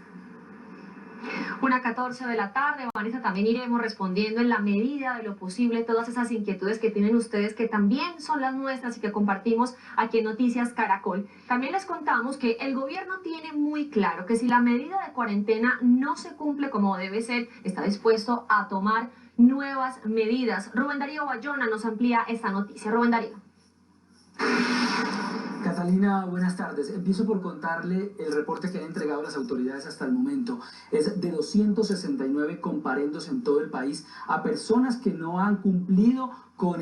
1:14 de la tarde, Vanessa, también iremos respondiendo en la medida de lo posible todas esas inquietudes que tienen ustedes, que también son las nuestras y que compartimos aquí en Noticias Caracol. También les contamos que el gobierno tiene muy claro que si la medida de cuarentena no se cumple como debe ser, está dispuesto a tomar nuevas medidas. Rubén Darío Bayona nos amplía esta noticia. Rubén Darío. Catalina, buenas tardes. Empiezo por contarle el reporte que han entregado las autoridades hasta el momento. Es de 269 comparendos en todo el país a personas que no han cumplido con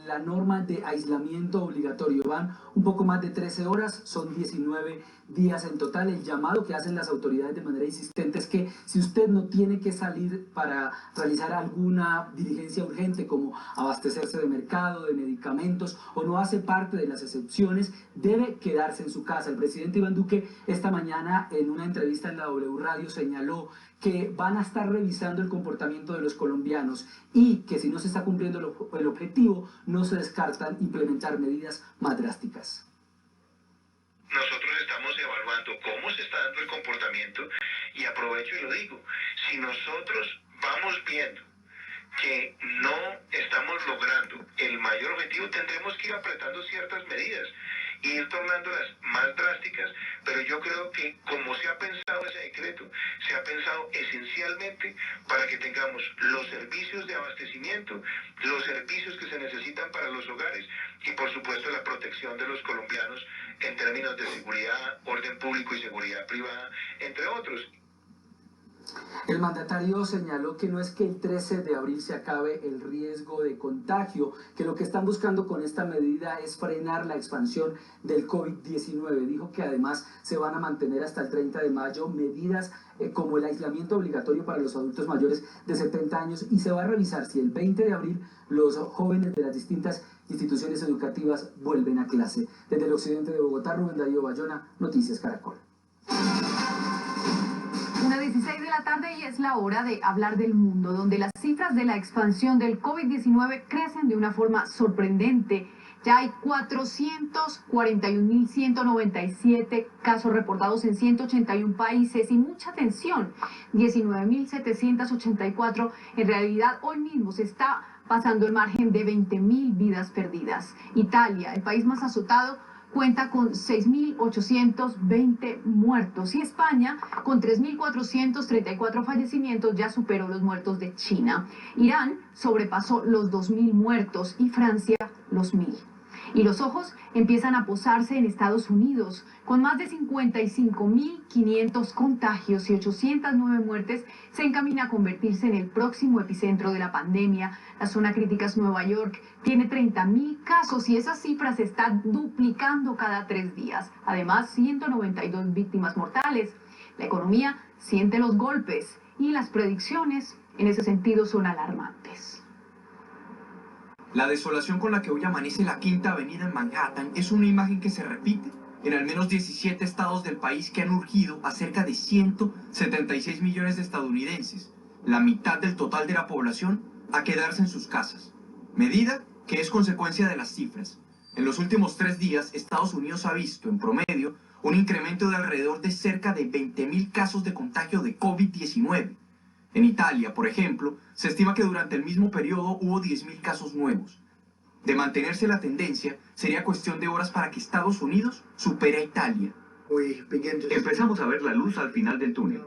la norma de aislamiento obligatorio. Van un poco más de 13 horas, son 19 días en total. El llamado que hacen las autoridades de manera insistente es que si usted no tiene que salir para realizar alguna diligencia urgente como abastecerse de mercado, de medicamentos, o no hace parte de las excepciones, debe quedarse en su casa. El presidente Iván Duque esta mañana en una entrevista en la W Radio señaló que van a estar revisando el comportamiento de los colombianos y que si no se está cumpliendo el objetivo, no se descartan implementar medidas más drásticas. Nosotros estamos evaluando cómo se está dando el comportamiento y aprovecho y lo digo, si nosotros vamos viendo que no estamos logrando el mayor objetivo, tendremos que ir apretando ciertas medidas e ir tornándolas más drásticas, pero yo creo que como se ha pensado ese decreto, se ha pensado esencialmente para que tengamos los servicios de abastecimiento, los servicios que se necesitan para los hogares y por supuesto la protección de los colombianos en términos de seguridad, orden público y seguridad privada, entre otros. El mandatario señaló que no es que el 13 de abril se acabe el riesgo de contagio, que lo que están buscando con esta medida es frenar la expansión del COVID-19. Dijo que además se van a mantener hasta el 30 de mayo medidas como el aislamiento obligatorio para los adultos mayores de 70 años y se va a revisar si el 20 de abril los jóvenes de las distintas instituciones educativas vuelven a clase. Desde el occidente de Bogotá, Rubén Darío Bayona, Noticias Caracol. 1:16 de la tarde y es la hora de hablar del mundo, donde las cifras de la expansión del COVID-19 crecen de una forma sorprendente. Ya hay 441.197 casos reportados en 181 países y mucha atención, 19.784. En realidad, hoy mismo se está pasando el margen de 20.000 vidas perdidas. Italia, el país más azotado, cuenta con 6.820 muertos y España, con 3.434 fallecimientos, ya superó los muertos de China. Irán sobrepasó los 2.000 muertos y Francia los 1.000. Y los ojos empiezan a posarse en Estados Unidos, con más de 55.500 contagios y 809 muertes, se encamina a convertirse en el próximo epicentro de la pandemia. La zona crítica es Nueva York, tiene 30.000 casos y esa cifra se está duplicando cada 3 días. Además, 192 víctimas mortales. La economía siente los golpes y las predicciones en ese sentido son alarmantes. La desolación con la que hoy amanece la Quinta Avenida en Manhattan es una imagen que se repite en al menos 17 estados del país que han urgido a cerca de 176 millones de estadounidenses, la mitad del total de la población, a quedarse en sus casas. Medida que es consecuencia de las cifras. En los últimos 3 días, Estados Unidos ha visto, en promedio, un incremento de alrededor de cerca de 20.000 casos de contagio de COVID-19. En Italia, por ejemplo, se estima que durante el mismo periodo hubo 10.000 casos nuevos. De mantenerse la tendencia, sería cuestión de horas para que Estados Unidos supere a Italia. Empezamos a ver la luz al final del túnel.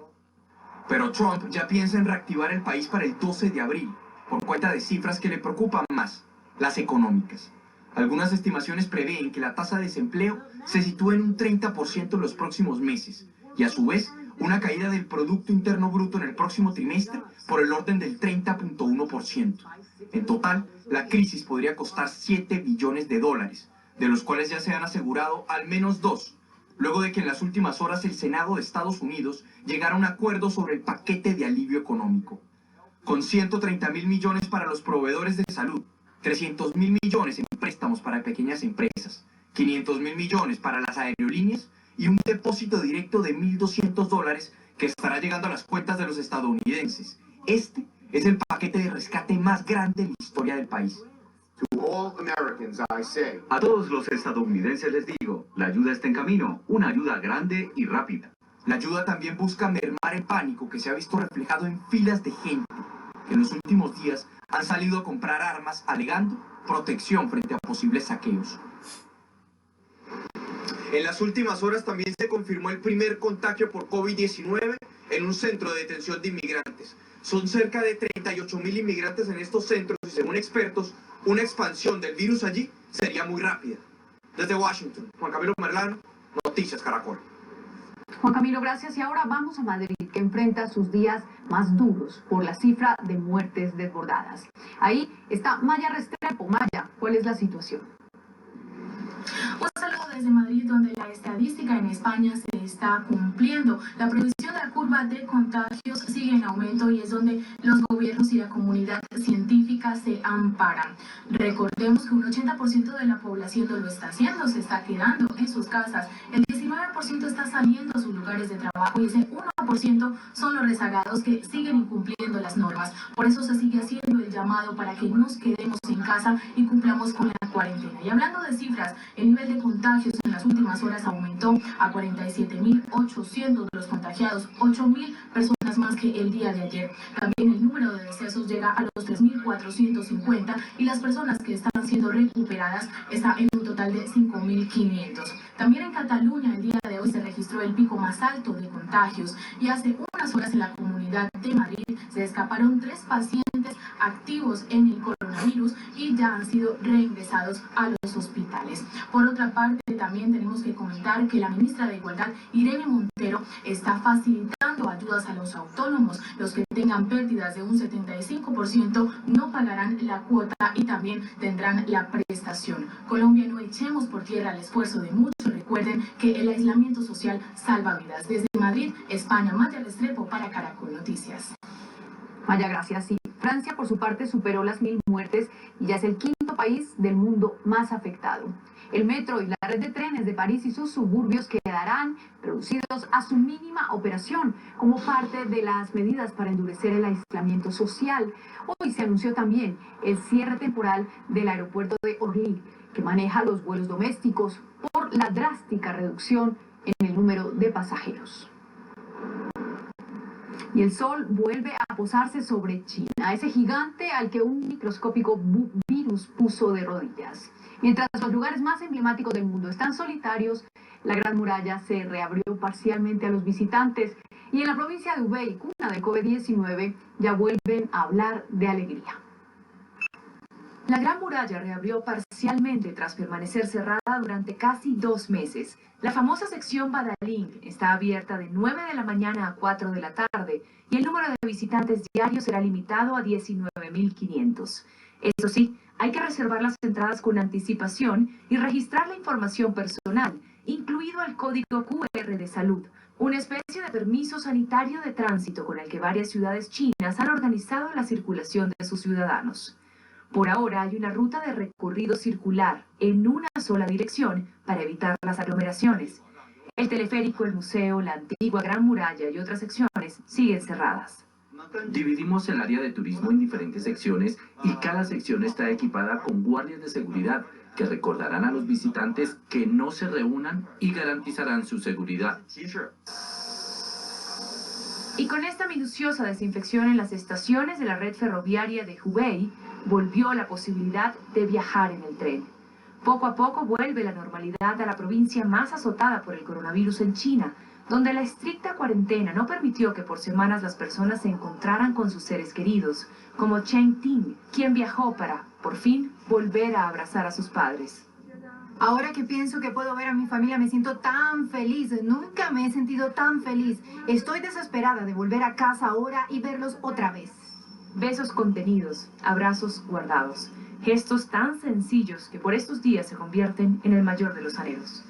Pero Trump ya piensa en reactivar el país para el 12 de abril, por cuenta de cifras que le preocupan más, las económicas. Algunas estimaciones prevén que la tasa de desempleo se sitúe en un 30% en los próximos meses, y a su vez, una caída del Producto Interno Bruto en el próximo trimestre por el orden del 30.1%. En total, la crisis podría costar $7 billones, de los cuales ya se han asegurado al menos 2, luego de que en las últimas horas el Senado de Estados Unidos llegara a un acuerdo sobre el paquete de alivio económico. Con 130.000 millones para los proveedores de salud, 300.000 millones en préstamos para pequeñas empresas, 500.000 millones para las aerolíneas, y un depósito directo de $1.200 que estará llegando a las cuentas de los estadounidenses. Este es el paquete de rescate más grande en la historia del país. A todos los estadounidenses les digo, la ayuda está en camino, una ayuda grande y rápida. La ayuda también busca mermar el pánico que se ha visto reflejado en filas de gente que en los últimos días han salido a comprar armas alegando protección frente a posibles saqueos. En las últimas horas también se confirmó el primer contagio por COVID-19 en un centro de detención de inmigrantes. Son cerca de 38.000 inmigrantes en estos centros y según expertos, una expansión del virus allí sería muy rápida. Desde Washington, Juan Camilo Merlán, Noticias Caracol. Juan Camilo, gracias. Y ahora vamos a Madrid, que enfrenta sus días más duros por la cifra de muertes desbordadas. Ahí está Maya Restrepo. Maya, ¿cuál es la situación? Un saludo desde Madrid, donde la estadística en España se está cumpliendo. La previsión de la curva de contagios sigue en aumento y es donde los gobiernos y la comunidad científica se amparan. Recordemos que un 80% de la población no lo está haciendo, se está quedando en sus casas. El 19% está saliendo a sus lugares de trabajo y ese 1% son los rezagados que siguen incumpliendo las normas. Por eso se sigue haciendo el llamado para que nos quedemos en casa y cumplamos con la cuarentena. Y hablando de cifras, el nivel de contagios en las últimas horas aumentó a 47.800 los contagiados, 8.000 personas más que el día de ayer. También el número de decesos llega a los 3.450 y las personas que están siendo recuperadas está en un total de 5.500. También en Cataluña el día de hoy se registró el pico más alto de contagios y hace unas horas en la Comunidad de Madrid se escaparon 3 pacientes activos en el coronavirus y ya han sido reingresados a los hospitales. Por otra parte, también tenemos que comentar que la ministra de Igualdad, Irene Montero, está facilitando ayudas a los autónomos. Los que tengan pérdidas de un 75% no pagarán la cuota y también tendrán la prestación. Colombia, no echemos por tierra el esfuerzo de muchos. Recuerden que el aislamiento social salva vidas. Desde Madrid, España, Maya Restrepo para Caracol Noticias. Maya, gracias. Sí, Francia, por su parte, superó las 1.000 muertes y ya es el 5º país del mundo más afectado. El metro y la red de trenes de París y sus suburbios quedarán reducidos a su mínima operación como parte de las medidas para endurecer el aislamiento social. Hoy se anunció también el cierre temporal del aeropuerto de Orly, que maneja los vuelos domésticos por la drástica reducción en el número de pasajeros. Y el sol vuelve a posarse sobre China, ese gigante al que un microscópico virus puso de rodillas. Mientras los lugares más emblemáticos del mundo están solitarios, la Gran Muralla se reabrió parcialmente a los visitantes y en la provincia de Hubei, cuna del COVID-19, ya vuelven a hablar de alegría. La Gran Muralla reabrió parcialmente tras permanecer cerrada durante casi 2 meses. La famosa sección Badaling está abierta de 9 de la mañana a 4 de la tarde y el número de visitantes diarios será limitado a 19.500. Eso sí, hay que reservar las entradas con anticipación y registrar la información personal, incluido el código QR de salud, una especie de permiso sanitario de tránsito con el que varias ciudades chinas han organizado la circulación de sus ciudadanos. Por ahora hay una ruta de recorrido circular en una sola dirección para evitar las aglomeraciones. El teleférico, el museo, la antigua Gran Muralla y otras secciones siguen cerradas. Dividimos el área de turismo en diferentes secciones y cada sección está equipada con guardias de seguridad que recordarán a los visitantes que no se reúnan y garantizarán su seguridad. Y con esta minuciosa desinfección en las estaciones de la red ferroviaria de Hubei, volvió la posibilidad de viajar en el tren. Poco a poco vuelve la normalidad a la provincia más azotada por el coronavirus en China, donde la estricta cuarentena no permitió que por semanas las personas se encontraran con sus seres queridos, como Chen Ting, quien viajó para, por fin, volver a abrazar a sus padres. Ahora que pienso que puedo ver a mi familia, me siento tan feliz. Nunca me he sentido tan feliz. Estoy desesperada de volver a casa ahora y verlos otra vez. Besos contenidos, abrazos guardados, gestos tan sencillos que por estos días se convierten en el mayor de los anhelos.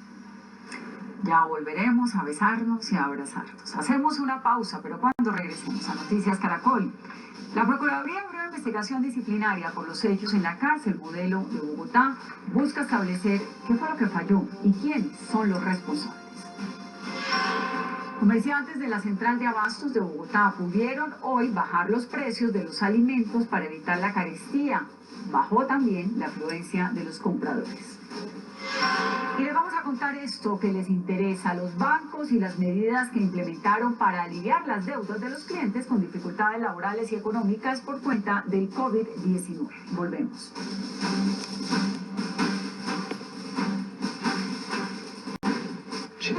Ya volveremos a besarnos y a abrazarnos. Hacemos una pausa, pero cuando regresemos a Noticias Caracol, la Procuraduría abrió investigación disciplinaria por los hechos en la cárcel Modelo de Bogotá. Busca establecer qué fue lo que falló y quiénes son los responsables. Comerciantes de la Central de Abastos de Bogotá pudieron hoy bajar los precios de los alimentos para evitar la carestía. Bajó también la afluencia de los compradores. Y les vamos a contar esto que les interesa: los bancos y las medidas que implementaron para aliviar las deudas de los clientes con dificultades laborales y económicas por cuenta del COVID-19. Volvemos.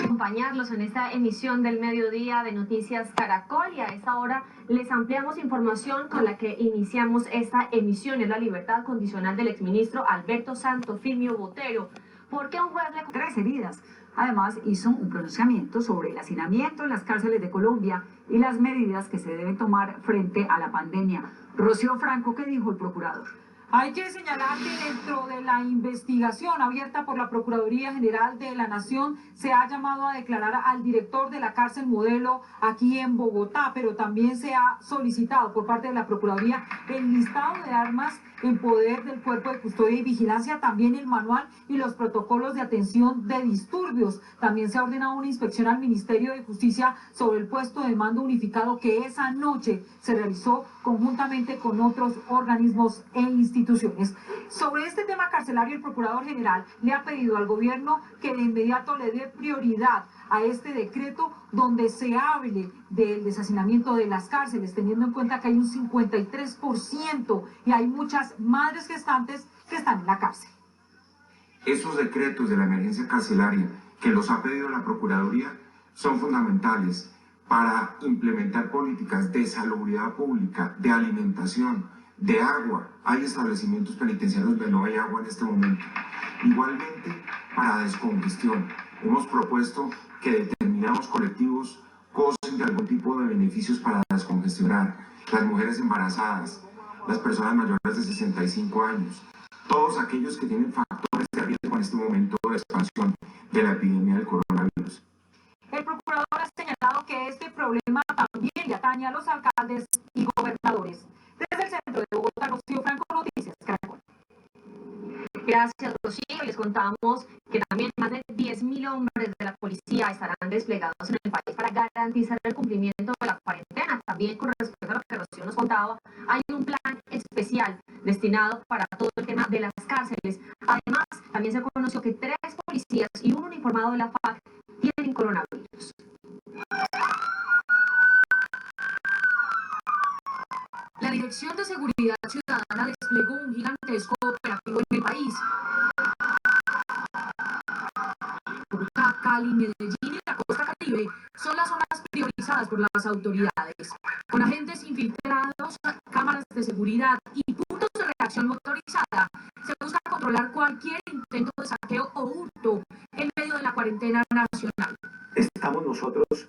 Acompañarlos en esta emisión del mediodía de Noticias Caracol, y a esta hora les ampliamos información con la que iniciamos esta emisión. Es la libertad condicional del exministro Alberto Santofimio Botero. ¿Por qué un juez le 3 heridas? Además, hizo un pronunciamiento sobre el hacinamiento en las cárceles de Colombia y las medidas que se deben tomar frente a la pandemia. Rocío Franco, ¿qué dijo el procurador? Hay que señalar que dentro de la investigación abierta por la Procuraduría General de la Nación se ha llamado a declarar al director de la cárcel Modelo aquí en Bogotá, pero también se ha solicitado por parte de la Procuraduría el listado de armas en poder del Cuerpo de Custodia y Vigilancia, también el manual y los protocolos de atención de disturbios. También se ha ordenado una inspección al Ministerio de Justicia sobre el puesto de mando unificado que esa noche se realizó conjuntamente con otros organismos e instituciones. Sobre este tema carcelario, el Procurador General le ha pedido al gobierno que de inmediato le dé prioridad a este decreto donde se hable del deshacinamiento de las cárceles, teniendo en cuenta que hay un 53% y hay muchas madres gestantes que están en la cárcel. Esos decretos de la emergencia carcelaria que los ha pedido la Procuraduría son fundamentales para implementar políticas de salubridad pública, de alimentación, de agua. Hay establecimientos penitenciarios donde no hay agua en este momento. Igualmente, para descongestión. Hemos propuesto que determinados colectivos gocen de algún tipo de beneficios para descongestionar. Las mujeres embarazadas, las personas mayores de 65 años, todos aquellos que tienen factores de riesgo en este momento de expansión de la epidemia del coronavirus. El procurador ha señalado que este problema también le atañe a los alcaldes y gobernadores. Desde el centro de Bogotá, Rocío Franco, Noticias Caracol. Gracias, Rocío. Les contamos que también más de 10.000 hombres de la policía estarán desplegados en el país para garantizar el cumplimiento de la cuarentena. También con respecto a lo que Rocío nos contaba, hay un plan especial destinado para todo el tema de las cárceles. Además, también se conoció que 3 policías y un uniformado de la FARC tienen coronavirus. La Dirección de Seguridad Ciudadana desplegó un gigantesco operativo en el país. Bogotá, Cali, Medellín y la costa Caribe son las zonas priorizadas por las autoridades. Con agentes infiltrados, cámaras de seguridad y puntos de reacción motorizada, se busca controlar cualquier intento de saqueo o hurto en medio de la cuarentena nacional. Estamos nosotros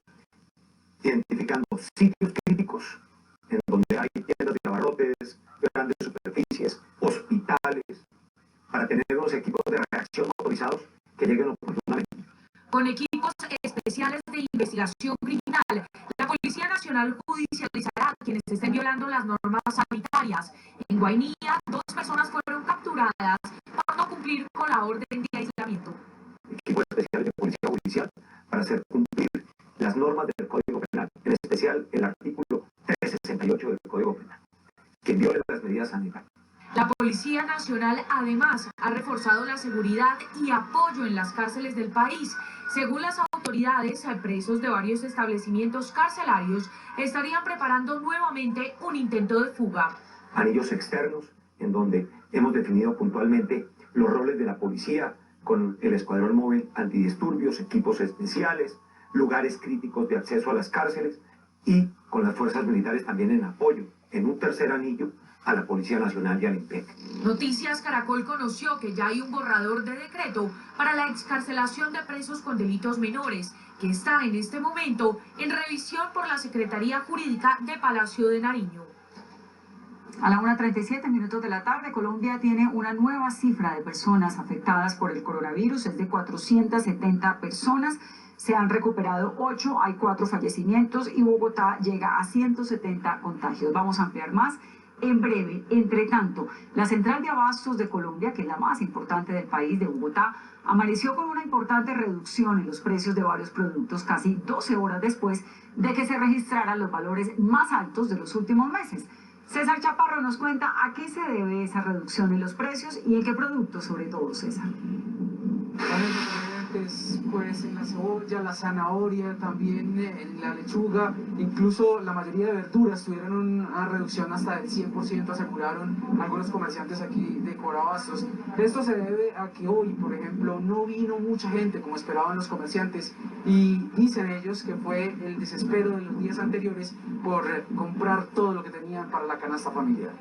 identificando sitios críticos en donde hay tiendas de abarrotes, grandes superficies, hospitales, para tener los equipos de reacción motorizados que lleguen oportunamente. Con equipos especiales de investigación criminal, la Policía Nacional judicializará a quienes estén violando las normas sanitarias. En Guainía, 2 personas fueron capturadas por no cumplir con la orden de aislamiento. Equipos especiales de Policía Judicial para hacer cumplir las normas del Código Penal, en especial el artículo 368 del Código Penal, que viole las medidas sanitarias. La Policía Nacional además ha reforzado la seguridad y apoyo en las cárceles del país. Según las autoridades, presos de varios establecimientos carcelarios estarían preparando nuevamente un intento de fuga. Anillos externos, en donde hemos definido puntualmente los roles de la policía con el escuadrón móvil antidisturbios, equipos especiales, lugares críticos de acceso a las cárceles y con las fuerzas militares también en apoyo, en un tercer anillo, a la Policía Nacional y al IMPEC. Noticias Caracol conoció que ya hay un borrador de decreto para la excarcelación de presos con delitos menores, que está en este momento en revisión por la Secretaría Jurídica de Palacio de Nariño. A la 1:37 de la tarde, Colombia tiene una nueva cifra de personas afectadas por el coronavirus, es de 470 personas. Se han recuperado 8, hay 4 fallecimientos y Bogotá llega a 170 contagios. Vamos a ampliar más en breve. Entre tanto, la Central de Abastos de Colombia, que es la más importante del país, de Bogotá, amaneció con una importante reducción en los precios de varios productos casi 12 horas después de que se registraran los valores más altos de los últimos meses. César Chaparro nos cuenta a qué se debe esa reducción en los precios y en qué productos sobre todo, César. Pues en la cebolla, la zanahoria, también en la lechuga, incluso la mayoría de verduras tuvieron una reducción hasta del 100%, aseguraron algunos comerciantes aquí de Corabastos. Esto se debe a que hoy, por ejemplo, no vino mucha gente como esperaban los comerciantes y dicen ellos que fue el desespero de los días anteriores por comprar todo lo que tenían para la canasta familiar.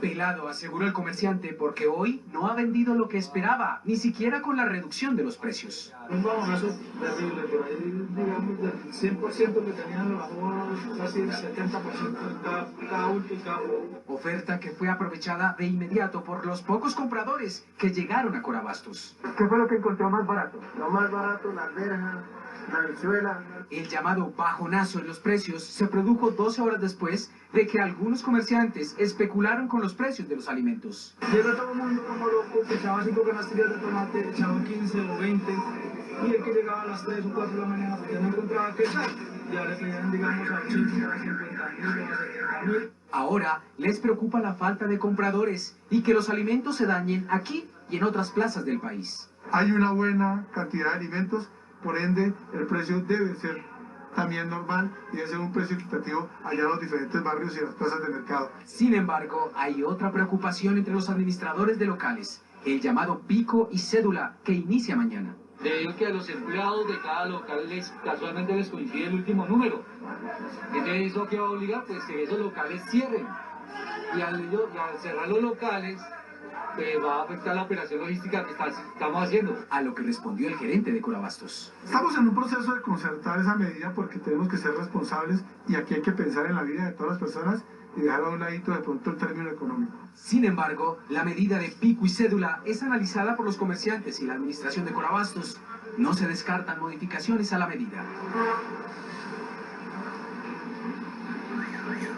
Pelado, aseguró el comerciante, porque hoy no ha vendido lo que esperaba, ni siquiera con la reducción de los precios. Un bajonazo terrible, por ahí digamos del 100% que tenían lo bajó casi el 70% cada bulto y cada bulto. Oferta que fue aprovechada de inmediato por los pocos compradores que llegaron a Corabastos. ¿Qué fue lo que encontró más barato? Lo más barato, la alberja, la habichuela. El llamado bajonazo en los precios se produjo 12 horas después de que algunos comerciantes especularon con los precios de los alimentos. Llega todo el mundo como loco, que echaba 5 canastillas de tomate, echaba 15 o 20, y el que llegaba a las 3 o 4 de la mañana porque no encontraba qué echar, ya le pedían, digamos, a 80, a 50.000 o a 70.000. Ahora les preocupa la falta de compradores y que los alimentos se dañen aquí y en otras plazas del país. Hay una buena cantidad de alimentos, por ende el precio debe ser también normal y debe ser un precio equitativo allá en los diferentes barrios y las plazas de mercado. Sin embargo, hay otra preocupación entre los administradores de locales, el llamado pico y cédula que inicia mañana. Debido a que a los empleados de cada local casualmente les coincide el último número. Entonces eso que va a obligar pues que esos locales cierren. Y al cerrar los locales pues va a afectar la operación logística que estamos haciendo. A lo que respondió el gerente de Corabastos. Estamos en un proceso de concertar esa medida porque tenemos que ser responsables y aquí hay que pensar en la vida de todas las personas y dejar a un ladito de pronto el término económico. Sin embargo, la medida de pico y cédula es analizada por los comerciantes y la administración de Corabastos. No se descartan modificaciones a la medida.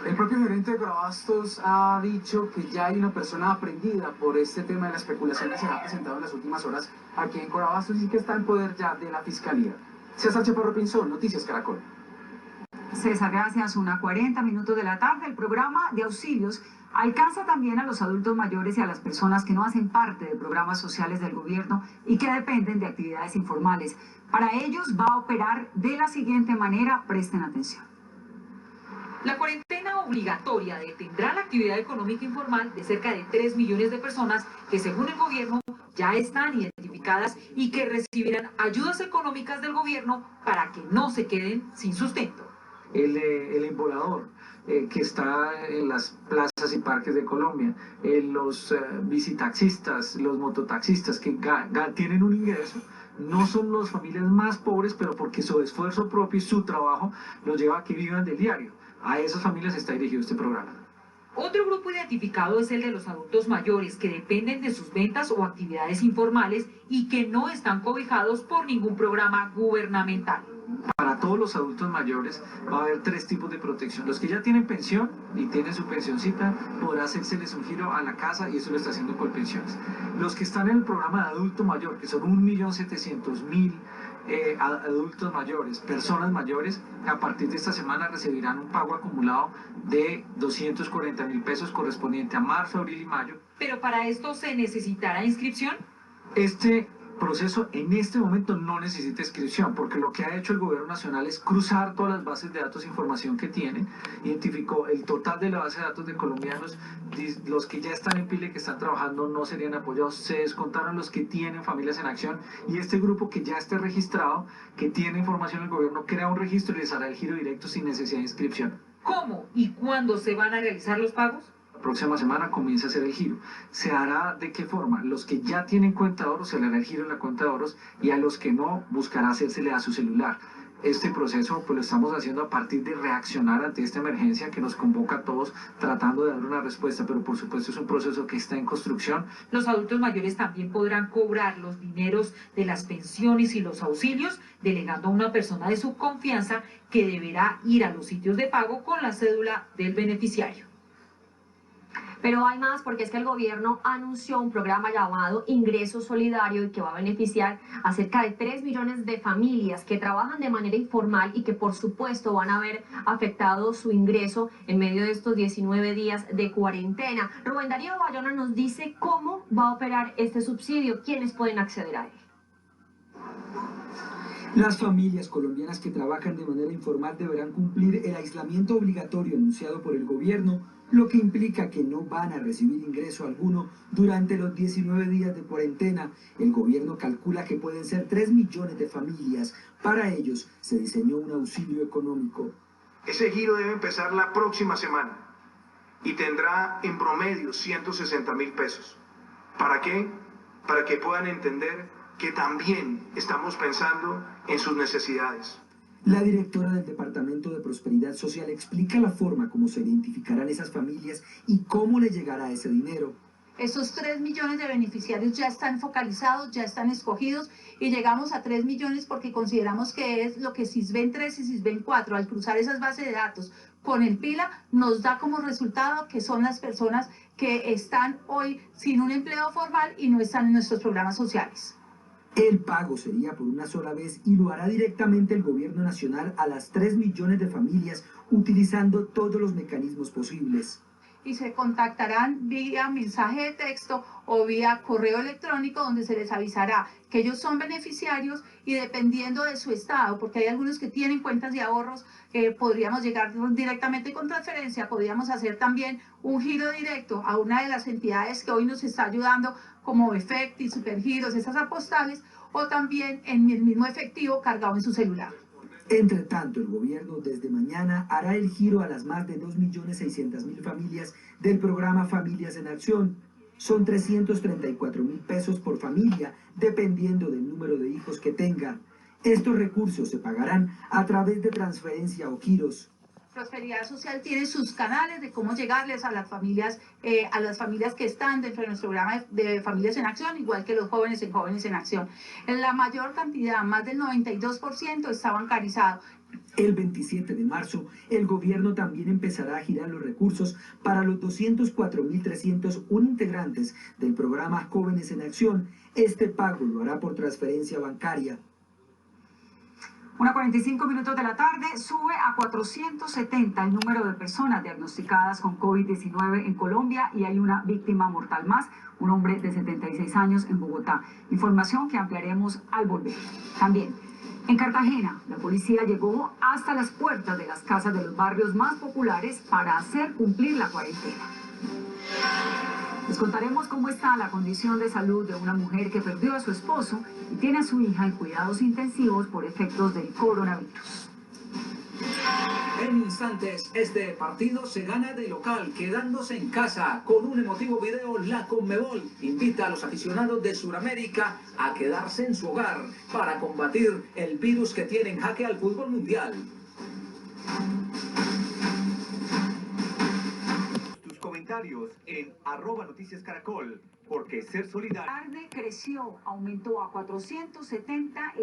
El propio gerente de Corabastos ha dicho que ya hay una persona aprendida por este tema de la especulación que se ha presentado en las últimas horas aquí en Corabastos y que está en poder ya de la Fiscalía. César Chaparro Pinzón, Noticias Caracol. César, gracias. 1:40 de la tarde. El programa de auxilios alcanza también a los adultos mayores y a las personas que no hacen parte de programas sociales del gobierno y que dependen de actividades informales. Para ellos va a operar de la siguiente manera. Presten atención. La cuarentena obligatoria detendrá la actividad económica informal de cerca de 3 millones de personas que, según el gobierno, ya están identificadas y que recibirán ayudas económicas del gobierno para que no se queden sin sustento. El embolador que está en las plazas y parques de Colombia, los bicitaxistas, los mototaxistas que tienen un ingreso, no son las familias más pobres, pero porque su esfuerzo propio y su trabajo los lleva a que vivan del diario. A esas familias está dirigido este programa. Otro grupo identificado es el de los adultos mayores que dependen de sus ventas o actividades informales y que no están cobijados por ningún programa gubernamental. Para todos los adultos mayores va a haber 3 tipos de protección. Los que ya tienen pensión y tienen su pensioncita, podrá hacérseles un giro a la casa y eso lo está haciendo Colpensiones. Los que están en el programa de adulto mayor, que son 1.700.000 adultos mayores, personas mayores, a partir de esta semana recibirán un pago acumulado de 240.000 pesos correspondiente a marzo, abril y mayo. ¿Pero para esto se necesitará inscripción? Este proceso en este momento no necesita inscripción, porque lo que ha hecho el gobierno nacional es cruzar todas las bases de datos e información que tiene, identificó el total de la base de datos de colombianos, los que ya están en pile, que están trabajando, no serían apoyados, se descontaron los que tienen familias en acción, y este grupo que ya esté registrado, que tiene información del gobierno, crea un registro y les hará el giro directo sin necesidad de inscripción. ¿Cómo y cuándo se van a realizar los pagos? Próxima semana comienza a hacer el giro. ¿Se hará de qué forma? Los que ya tienen cuenta de ahorros se le hará el giro en la cuenta de ahorros y a los que no buscará hacérsele a su celular. Este proceso pues lo estamos haciendo a partir de reaccionar ante esta emergencia que nos convoca a todos tratando de dar una respuesta, pero por supuesto es un proceso que está en construcción. Los adultos mayores también podrán cobrar los dineros de las pensiones y los auxilios delegando a una persona de su confianza que deberá ir a los sitios de pago con la cédula del beneficiario. Pero hay más, porque es que el gobierno anunció un programa llamado Ingreso Solidario y que va a beneficiar a cerca de 3 millones de familias que trabajan de manera informal y que por supuesto van a ver afectado su ingreso en medio de estos 19 días de cuarentena. Rubén Darío Bayona nos dice cómo va a operar este subsidio, quiénes pueden acceder a él. Las familias colombianas que trabajan de manera informal deberán cumplir el aislamiento obligatorio anunciado por el gobierno, lo que implica que no van a recibir ingreso alguno durante los 19 días de cuarentena. El gobierno calcula que pueden ser 3 millones de familias. Para ellos se diseñó un auxilio económico. Ese giro debe empezar la próxima semana. y tendrá en promedio 160.000 pesos. ¿Para qué? Para que puedan entender que también estamos pensando en sus necesidades. La directora del Departamento de Prosperidad Social explica la forma como se identificarán esas familias y cómo le llegará ese dinero. Esos 3 millones de beneficiarios ya están focalizados, ya están escogidos y llegamos a 3 millones porque consideramos que es lo que Sisbén 3 y Sisbén 4, al cruzar esas bases de datos con el PILA, nos da como resultado que son las personas que están hoy sin un empleo formal y no están en nuestros programas sociales. El pago sería por una sola vez y lo hará directamente el gobierno nacional a las 3 millones de familias utilizando todos los mecanismos posibles. Y se contactarán vía mensaje de texto o vía correo electrónico donde se les avisará que ellos son beneficiarios y dependiendo de su estado, porque hay algunos que tienen cuentas de ahorros, podríamos llegar directamente con transferencia, podríamos hacer también un giro directo a una de las entidades que hoy nos está ayudando como Efecti, Supergiros, esas apostales, o también en el mismo efectivo cargado en su celular. Entre tanto, el gobierno desde mañana hará el giro a las más de 2.600.000 familias del programa Familias en Acción. Son 334.000 pesos por familia, dependiendo del número de hijos que tenga. Estos recursos se pagarán a través de transferencia o giros. Prosperidad Social tiene sus canales de cómo llegarles a las familias que están dentro de nuestro programa de Familias en Acción, igual que los jóvenes en Jóvenes en Acción. En la mayor cantidad, más del 92%, está bancarizado. El 27 de marzo, el gobierno también empezará a girar los recursos para los 204.301 integrantes del programa Jóvenes en Acción. Este pago lo hará por transferencia bancaria. 1:45 de la tarde, sube a 470 el número de personas diagnosticadas con COVID-19 en Colombia y hay una víctima mortal más, un hombre de 76 años en Bogotá. Información que ampliaremos al volver. También, en Cartagena, la policía llegó hasta las puertas de las casas de los barrios más populares para hacer cumplir la cuarentena. Les contaremos cómo está la condición de salud de una mujer que perdió a su esposo y tiene a su hija en cuidados intensivos por efectos del coronavirus. En instantes, este partido se gana de local, quedándose en casa. Con un emotivo video, la Conmebol invita a los aficionados de Sudamérica a quedarse en su hogar para combatir el virus que tiene en jaque al fútbol mundial. Comentarios en @noticiascaracol, porque ser solidario. Tarde creció, aumentó a 470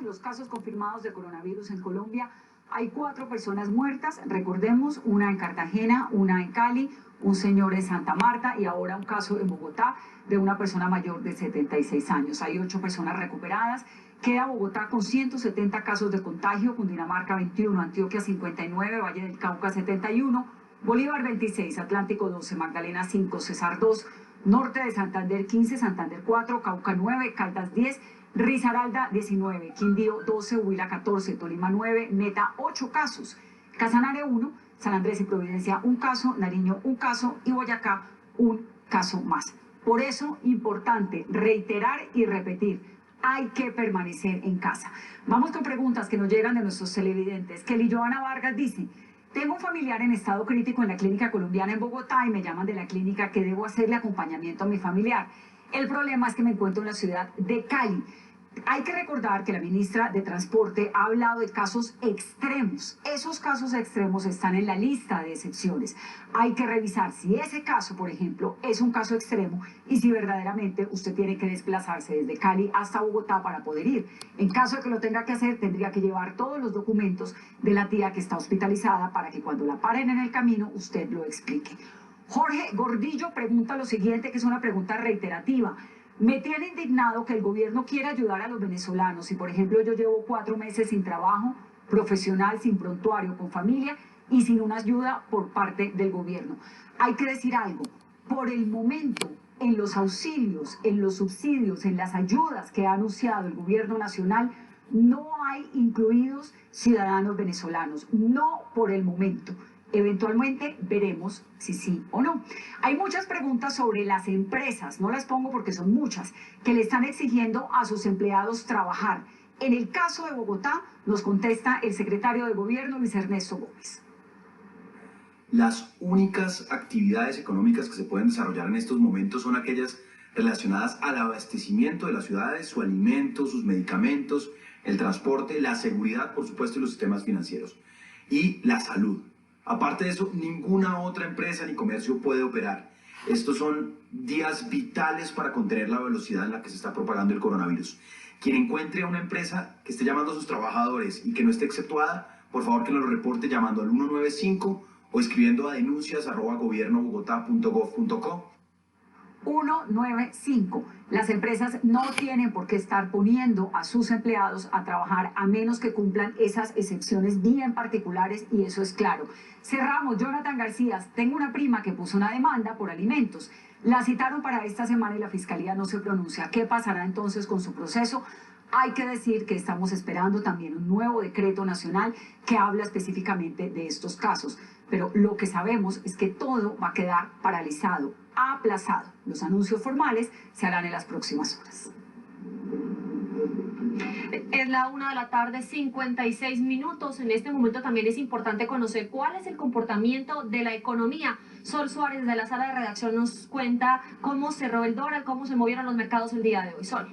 los casos confirmados de coronavirus en Colombia. Hay 4 personas muertas, recordemos, una en Cartagena, una en Cali, un señor en Santa Marta y ahora un caso en Bogotá de una persona mayor de 76 años. Hay 8 personas recuperadas. Queda Bogotá con 170 casos de contagio, Cundinamarca 21, Antioquia 59, Valle del Cauca 71, Bolívar 26, Atlántico 12, Magdalena 5, Cesar 2, Norte de Santander 15, Santander 4, Cauca 9, Caldas 10, Risaralda 19, Quindío 12, Huila 14, Tolima 9, Meta 8 casos, Casanare 1, San Andrés y Providencia 1 caso, Nariño 1 caso y Boyacá 1 caso más. Por eso, importante reiterar y repetir, hay que permanecer en casa. Vamos con preguntas que nos llegan de nuestros televidentes. Kelly Joana Vargas dice: tengo un familiar en estado crítico en la clínica colombiana en Bogotá y me llaman de la clínica que debo hacerle acompañamiento a mi familiar. El problema es que me encuentro en la ciudad de Cali. Hay que recordar que la ministra de Transporte ha hablado de casos extremos. Esos casos extremos están en la lista de excepciones. Hay que revisar si ese caso, por ejemplo, es un caso extremo y si verdaderamente usted tiene que desplazarse desde Cali hasta Bogotá para poder ir. En caso de que lo tenga que hacer, tendría que llevar todos los documentos de la tía que está hospitalizada para que cuando la paren en el camino, usted lo explique. Jorge Gordillo pregunta lo siguiente, que es una pregunta reiterativa. Me tiene indignado que el gobierno quiera ayudar a los venezolanos. Si, por ejemplo, yo llevo 4 meses sin trabajo profesional, sin prontuario, con familia y sin una ayuda por parte del gobierno. Hay que decir algo. Por el momento, en los auxilios, en los subsidios, en las ayudas que ha anunciado el gobierno nacional, no hay incluidos ciudadanos venezolanos. No por el momento. Eventualmente veremos si sí o no. Hay muchas preguntas sobre las empresas, no las pongo porque son muchas, que le están exigiendo a sus empleados trabajar. En el caso de Bogotá, nos contesta el secretario de Gobierno, Luis Ernesto Gómez. las únicas actividades económicas que se pueden desarrollar en estos momentos son aquellas relacionadas al abastecimiento de las ciudades, su alimento, sus medicamentos, el transporte, la seguridad, por supuesto, y los sistemas financieros, y la salud. Aparte de eso, ninguna otra empresa ni comercio puede operar. Estos son días vitales para contener la velocidad en la que se está propagando el coronavirus. Quien encuentre a una empresa que esté llamando a sus trabajadores y que no esté exceptuada, por favor que nos lo reporte llamando al 195 o escribiendo a denuncias@gobiernobogotá.gov.co. 195. Las empresas no tienen por qué estar poniendo a sus empleados a trabajar a menos que cumplan esas excepciones bien particulares, y eso es claro. Cerramos. Jonathan García, tengo una prima que puso una demanda por alimentos. La citaron para esta semana y la fiscalía no se pronuncia. ¿Qué pasará entonces con su proceso? Hay que decir que estamos esperando también un nuevo decreto nacional que habla específicamente de estos casos. Pero lo que sabemos es que todo va a quedar paralizado, aplazado. Los anuncios formales se harán en las próximas horas. Es la 1:56 p.m. En este momento también es importante conocer cuál es el comportamiento de la economía. Sol Suárez de la sala de redacción nos cuenta cómo cerró el dólar, cómo se movieron los mercados el día de hoy. Sol.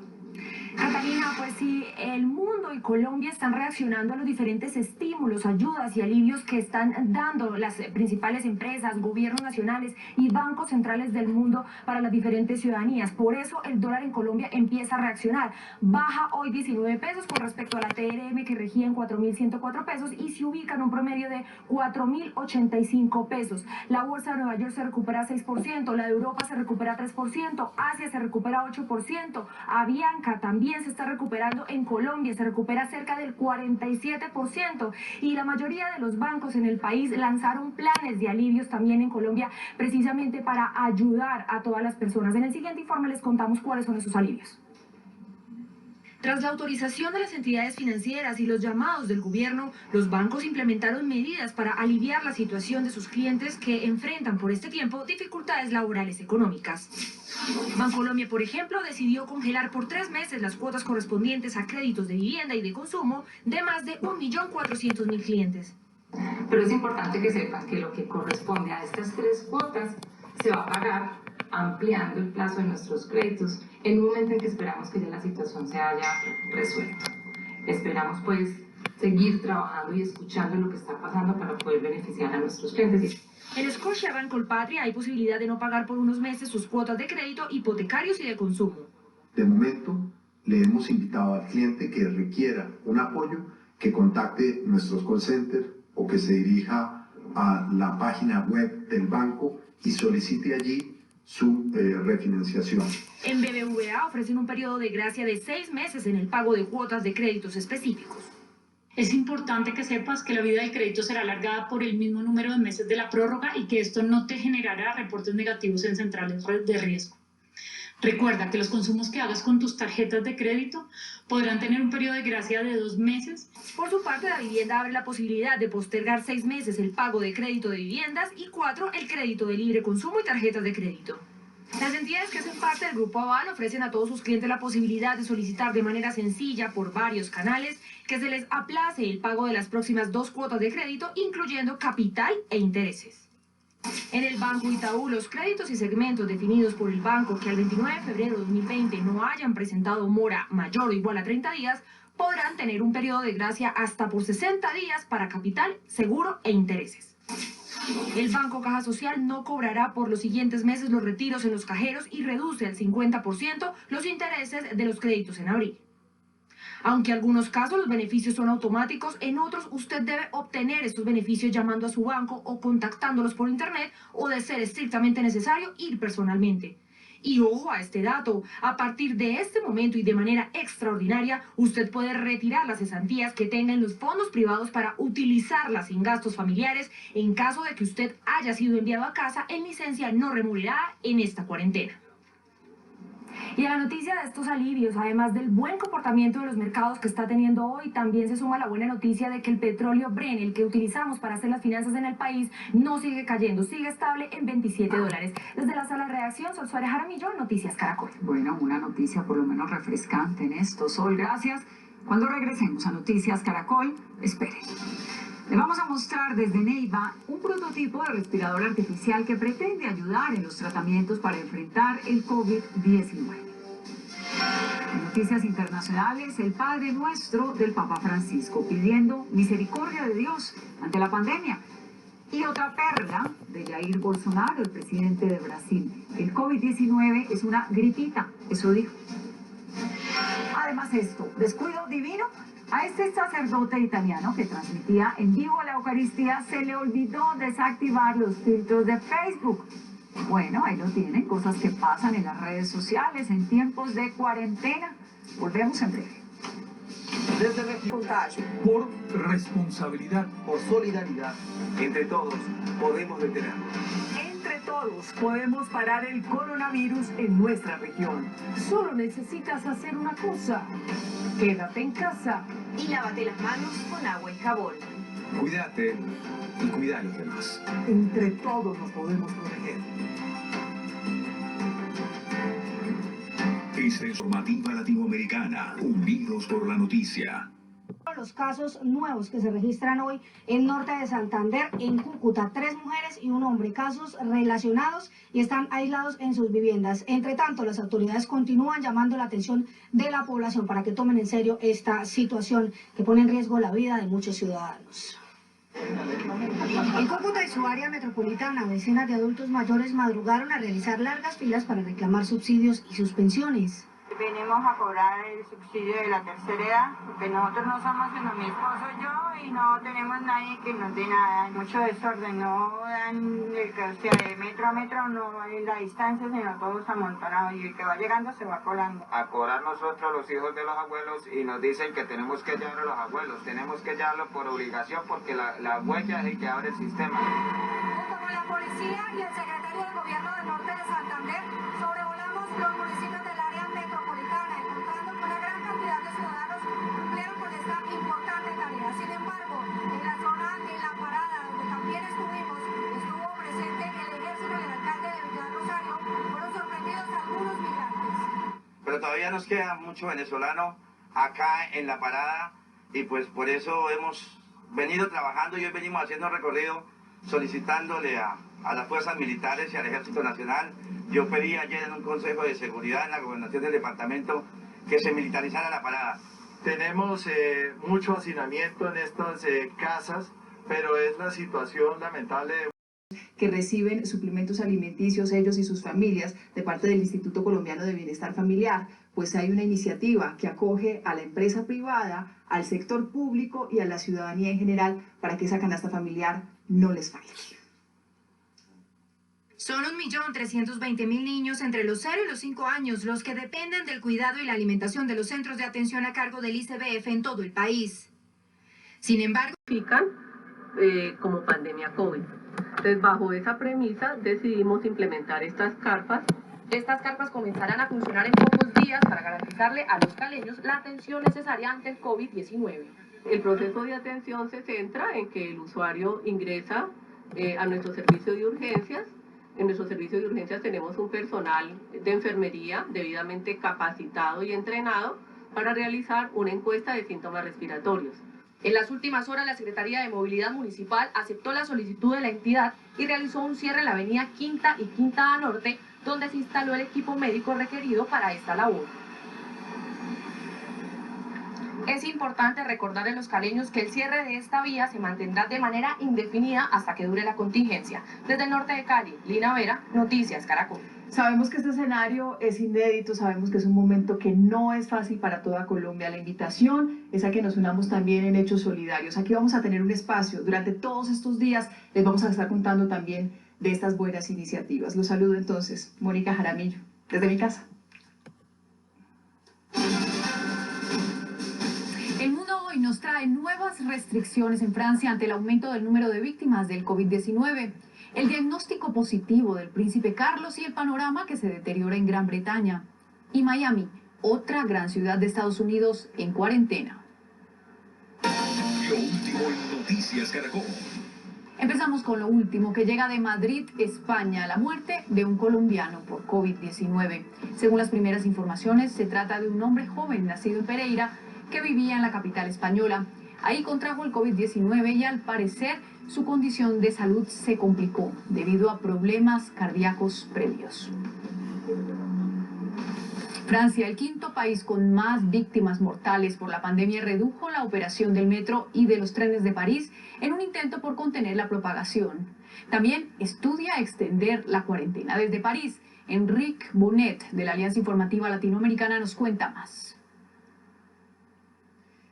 Catalina, pues sí, el mundo y Colombia están reaccionando a los diferentes estímulos, ayudas y alivios que están dando las principales empresas, gobiernos nacionales y bancos centrales del mundo para las diferentes ciudadanías. Por eso el dólar en Colombia empieza a reaccionar. Baja hoy 19 pesos con respecto a la TRM, que regía en 4.104 pesos y se ubica en un promedio de 4.085 pesos. La bolsa de Nueva York se recupera 6%, la de Europa se recupera 3%, Asia se recupera 8%, Avianca también se está recuperando en Colombia, se recupera cerca del 47%, y la mayoría de los bancos en el país lanzaron planes de alivios también en Colombia, precisamente para ayudar a todas las personas. En el siguiente informe les contamos cuáles son esos alivios. Tras la autorización de las entidades financieras y los llamados del gobierno, los bancos implementaron medidas para aliviar la situación de sus clientes que enfrentan por este tiempo dificultades laborales económicas. Bancolombia, por ejemplo, decidió congelar por 3 meses las cuotas correspondientes a créditos de vivienda y de consumo de más de 1.400.000 clientes. Pero es importante que sepan que lo que corresponde a estas 3 cuotas se va a pagar ampliando el plazo de nuestros créditos en un momento en que esperamos que ya la situación se haya resuelto. Esperamos pues seguir trabajando y escuchando lo que está pasando para poder beneficiar a nuestros clientes. En Scotiabank Colpatria hay posibilidad de no pagar por unos meses sus cuotas de crédito, hipotecarios y de consumo. De momento, le hemos invitado al cliente que requiera un apoyo que contacte nuestros call centers o que se dirija a la página web del banco y solicite allí su refinanciación. En BBVA ofrecen un periodo de gracia de 6 meses en el pago de cuotas de créditos específicos. Es importante que sepas que la vida del crédito será alargada por el mismo número de meses de la prórroga y que esto no te generará reportes negativos en centrales de riesgo. Recuerda que los consumos que hagas con tus tarjetas de crédito podrán tener un periodo de gracia de 2 meses. Por su parte, la vivienda abre la posibilidad de postergar 6 meses el pago de crédito de viviendas y 4 el crédito de libre consumo y tarjetas de crédito. Las entidades que hacen parte del Grupo Aval ofrecen a todos sus clientes la posibilidad de solicitar de manera sencilla por varios canales que se les aplace el pago de las próximas 2 cuotas de crédito, incluyendo capital e intereses. En el Banco Itaú, los créditos y segmentos definidos por el banco que al 29 de febrero de 2020 no hayan presentado mora mayor o igual a 30 días podrán tener un periodo de gracia hasta por 60 días para capital, seguro e intereses. El Banco Caja Social no cobrará por los siguientes meses los retiros en los cajeros y reduce al 50% los intereses de los créditos en abril. Aunque en algunos casos los beneficios son automáticos, en otros usted debe obtener estos beneficios llamando a su banco o contactándolos por internet, o de ser estrictamente necesario ir personalmente. Y ojo a este dato, a partir de este momento y de manera extraordinaria, usted puede retirar las cesantías que tenga en los fondos privados para utilizarlas sin gastos familiares en caso de que usted haya sido enviado a casa en licencia no remunerada en esta cuarentena. Y a la noticia de estos alivios, además del buen comportamiento de los mercados que está teniendo hoy, también se suma la buena noticia de que el petróleo Brent, el que utilizamos para hacer las finanzas en el país, no sigue cayendo, sigue estable en $27. Desde la sala de redacción, Sol Suárez Jaramillo, Noticias Caracol. Bueno, una noticia por lo menos refrescante en esto, Sol, gracias. Cuando regresemos a Noticias Caracol, esperen. Le vamos a mostrar desde Neiva un prototipo de respirador artificial que pretende ayudar en los tratamientos para enfrentar el COVID-19. En noticias internacionales, el Padre Nuestro del Papa Francisco pidiendo misericordia de Dios ante la pandemia. Y otra perla de Jair Bolsonaro, el presidente de Brasil. El COVID-19 es una gripita, eso dijo. Además esto, descuido divino. A este sacerdote italiano que transmitía en vivo la Eucaristía se le olvidó desactivar los filtros de Facebook. Bueno, ahí lo tienen, cosas que pasan en las redes sociales en tiempos de cuarentena. Volvemos en breve. Desde el contagio, por responsabilidad, por solidaridad, entre todos podemos detenerlo. Entre todos podemos parar el coronavirus en nuestra región. Solo necesitas hacer una cosa. Quédate en casa y lávate las manos con agua y jabón. Cuídate y cuida a los demás. Entre todos nos podemos proteger. Esta informativa latinoamericana, unidos por la noticia. Los casos nuevos que se registran hoy en norte de Santander, en Cúcuta, 3 mujeres y un hombre, casos relacionados y están aislados en sus viviendas. Entre tanto, las autoridades continúan llamando la atención de la población para que tomen en serio esta situación que pone en riesgo la vida de muchos ciudadanos. En Cúcuta y su área metropolitana, decenas de adultos mayores madrugaron a realizar largas filas para reclamar subsidios y sus pensiones. Venimos a cobrar el subsidio de la tercera edad, porque nosotros no somos sino mi esposo y yo, y no tenemos nadie que nos dé nada. Hay mucho desorden, no dan de metro a metro, no en la distancia, sino todos amontonados, y el que va llegando se va colando. A cobrar nosotros los hijos de los abuelos y nos dicen que tenemos que llevar a los abuelos, tenemos que llevarlos por obligación porque la huella es el que abre el sistema. Como la policía y el secretario del gobierno del norte de Santander, sobrevolamos los municipios del área metropolitana, encontrando que una gran cantidad de ciudadanos cumplieron con esta importante tarea. Sin embargo, en la zona de La Parada, donde también estuvo presente el ejército y el alcalde de Villa Rosario, fueron sorprendidos algunos migrantes. Pero todavía nos queda mucho venezolano acá en La Parada y pues por eso hemos venido trabajando y hoy venimos haciendo recorrido solicitándole a las fuerzas militares y al Ejército Nacional. Yo pedí ayer en un consejo de seguridad en la gobernación del departamento que se militarizara La Parada. Tenemos mucho hacinamiento en estas casas, pero es la situación lamentable que reciben suplementos alimenticios ellos y sus familias de parte del Instituto Colombiano de Bienestar Familiar. Pues hay una iniciativa que acoge a la empresa privada, al sector público y a la ciudadanía en general para que esa canasta familiar no les falle. Son 1.320.000 niños entre los 0 y los 5 años los que dependen del cuidado y la alimentación de los centros de atención a cargo del ICBF en todo el país. Sin embargo, como pandemia COVID. Entonces, bajo esa premisa, decidimos implementar estas carpas. Estas carpas comenzarán a funcionar en pocos días para garantizarle a los caleños la atención necesaria ante el COVID-19. El proceso de atención se centra en que el usuario ingresa a nuestro servicio de urgencias. En nuestro servicio de urgencias tenemos un personal de enfermería debidamente capacitado y entrenado para realizar una encuesta de síntomas respiratorios. En las últimas horas, la Secretaría de Movilidad Municipal aceptó la solicitud de la entidad y realizó un cierre en la avenida Quinta y Quinta A Norte, donde se instaló el equipo médico requerido para esta labor. Es importante recordar a los caleños que el cierre de esta vía se mantendrá de manera indefinida hasta que dure la contingencia. Desde el norte de Cali, Lina Vera, Noticias Caracol. Sabemos que este escenario es inédito, sabemos que es un momento que no es fácil para toda Colombia. La invitación es a que nos unamos también en hechos solidarios. Aquí vamos a tener un espacio. Durante todos estos días les vamos a estar contando también de estas buenas iniciativas. Los saludo entonces, Mónica Jaramillo, desde mi casa. El mundo hoy nos trae nuevas restricciones en Francia ante el aumento del número de víctimas del COVID-19. El diagnóstico positivo del príncipe Carlos y el panorama que se deteriora en Gran Bretaña. Y Miami, otra gran ciudad de Estados Unidos, en cuarentena. Lo último en Noticias Caracol. Empezamos con lo último que llega de Madrid, España, la muerte de un colombiano por COVID-19. Según las primeras informaciones, se trata de un hombre joven nacido en Pereira que vivía en la capital española. Ahí contrajo el COVID-19 y al parecer su condición de salud se complicó debido a problemas cardíacos previos. Francia, el quinto país con más víctimas mortales por la pandemia, redujo la operación del metro y de los trenes de París en un intento por contener la propagación. También estudia extender la cuarentena desde París. Enrique Bonet, de la Alianza Informativa Latinoamericana, nos cuenta más.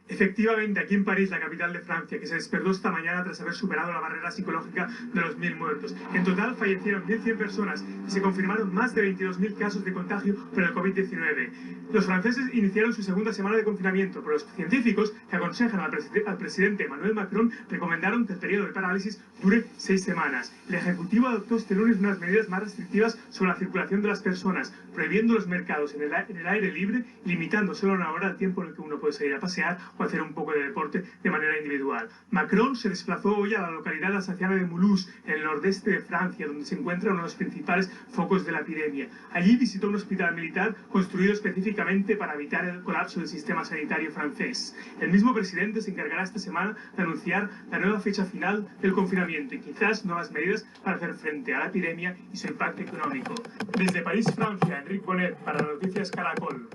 Efectivamente, aquí en París, la capital de Francia, que se despertó esta mañana tras haber superado la barrera psicológica de los 1000 muertos. En total fallecieron 1.100 personas y se confirmaron más de 22.000 casos de contagio por el COVID-19. Los franceses iniciaron su segunda semana de confinamiento, pero los científicos que aconsejan al presidente Emmanuel Macron recomendaron que el periodo de parálisis dure 6 semanas. El Ejecutivo adoptó este lunes unas medidas más restrictivas sobre la circulación de las personas, prohibiendo los mercados en el aire libre y limitando solo una hora el tiempo en el que uno puede salir a pasear o hacer un poco de deporte de manera individual. Macron se desplazó hoy a la localidad alsaciana de Mulhouse, en el nordeste de Francia, donde se encuentra uno de los principales focos de la epidemia. Allí visitó un hospital militar construido específicamente para evitar el colapso del sistema sanitario francés. El mismo presidente se encargará esta semana de anunciar la nueva fecha final del confinamiento y quizás nuevas medidas para hacer frente a la epidemia y su impacto económico. Desde París, Francia, Enrique Bonet, para Noticias Caracol.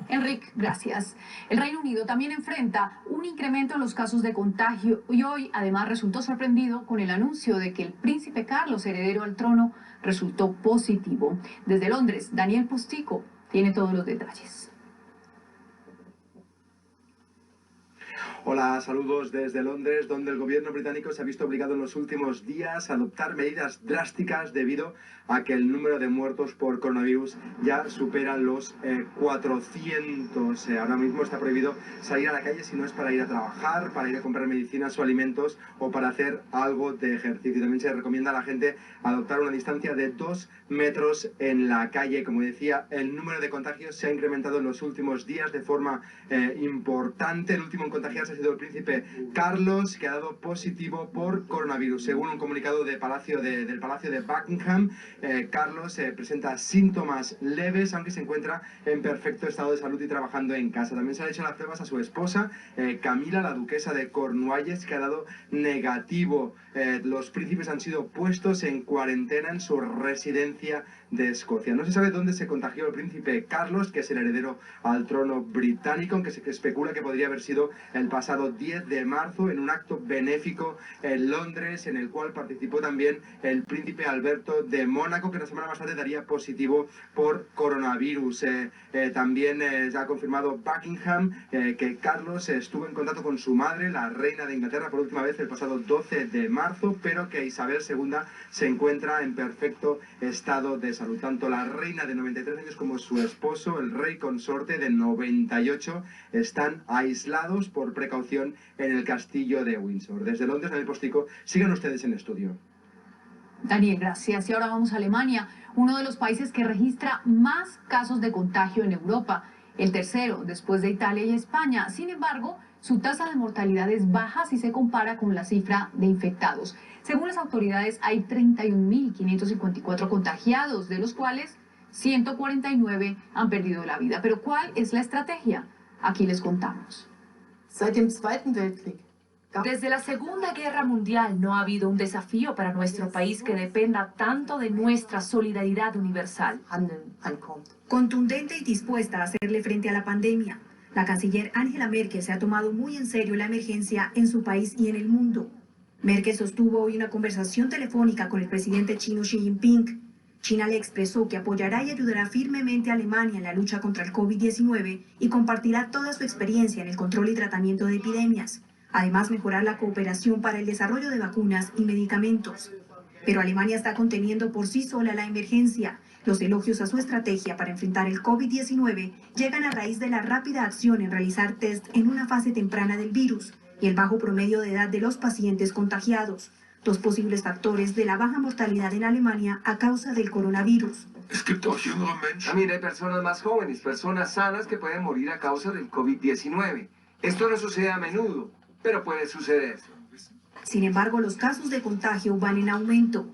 Enrique, gracias. El Reino Unido también enfrenta un incremento en los casos de contagio y hoy además resultó sorprendido con el anuncio de que el príncipe Carlos, heredero al trono, resultó positivo. Desde Londres, Daniel Postico tiene todos los detalles. Hola, saludos desde Londres, donde el gobierno británico se ha visto obligado en los últimos días a adoptar medidas drásticas debido a que el número de muertos por coronavirus ya supera los 400. Ahora mismo está prohibido salir a la calle si no es para ir a trabajar, para ir a comprar medicinas o alimentos o para hacer algo de ejercicio. También se recomienda a la gente adoptar una distancia de 2 metros en la calle. Como decía, el número de contagios se ha incrementado en los últimos días de forma importante. El último en contagiarse ha sido el príncipe Carlos, que ha dado positivo por coronavirus. Según un comunicado del Palacio de Buckingham, Carlos presenta síntomas leves, aunque se encuentra en perfecto estado de salud y trabajando en casa. También se han hecho las pruebas a su esposa, Camila, la duquesa de Cornualles, que ha dado negativo. Los príncipes han sido puestos en cuarentena en su residencia de Escocia. No se sabe dónde se contagió el príncipe Carlos, que es el heredero al trono británico, aunque se especula que podría haber sido el pasado 10 de marzo en un acto benéfico en Londres, en el cual participó también el príncipe Alberto de Mónaco, que la semana más tarde daría positivo por coronavirus. También ya ha confirmado Buckingham que Carlos estuvo en contacto con su madre, la reina de Inglaterra, por última vez el pasado 12 de marzo, pero que Isabel II se encuentra en perfecto estado de salud. Tanto la reina de 93 años como su esposo, el rey consorte de 98, están aislados por precaución en el castillo de Windsor. Desde Londres, Daniel Postico, sigan ustedes en estudio. Daniel, gracias. Y ahora vamos a Alemania, uno de los países que registra más casos de contagio en Europa, el tercero después de Italia y España. Sin embargo, su tasa de mortalidad es baja si se compara con la cifra de infectados. Según las autoridades, hay 31.554 contagiados, de los cuales 149 han perdido la vida. Pero ¿cuál es la estrategia? Aquí les contamos. Desde la Segunda Guerra Mundial no ha habido un desafío para nuestro país que dependa tanto de nuestra solidaridad universal. Contundente y dispuesta a hacerle frente a la pandemia, la canciller Angela Merkel se ha tomado muy en serio la emergencia en su país y en el mundo. Merkel sostuvo hoy una conversación telefónica con el presidente chino Xi Jinping. China le expresó que apoyará y ayudará firmemente a Alemania en la lucha contra el COVID-19 y compartirá toda su experiencia en el control y tratamiento de epidemias. Además, mejorar la cooperación para el desarrollo de vacunas y medicamentos. Pero Alemania está conteniendo por sí sola la emergencia. Los elogios a su estrategia para enfrentar el COVID-19 llegan a raíz de la rápida acción en realizar test en una fase temprana del virus y el bajo promedio de edad de los pacientes contagiados, dos posibles factores de la baja mortalidad en Alemania a causa del coronavirus. También hay personas más jóvenes, personas sanas que pueden morir a causa del COVID-19. Esto no sucede a menudo, pero puede suceder. Sin embargo, los casos de contagio van en aumento.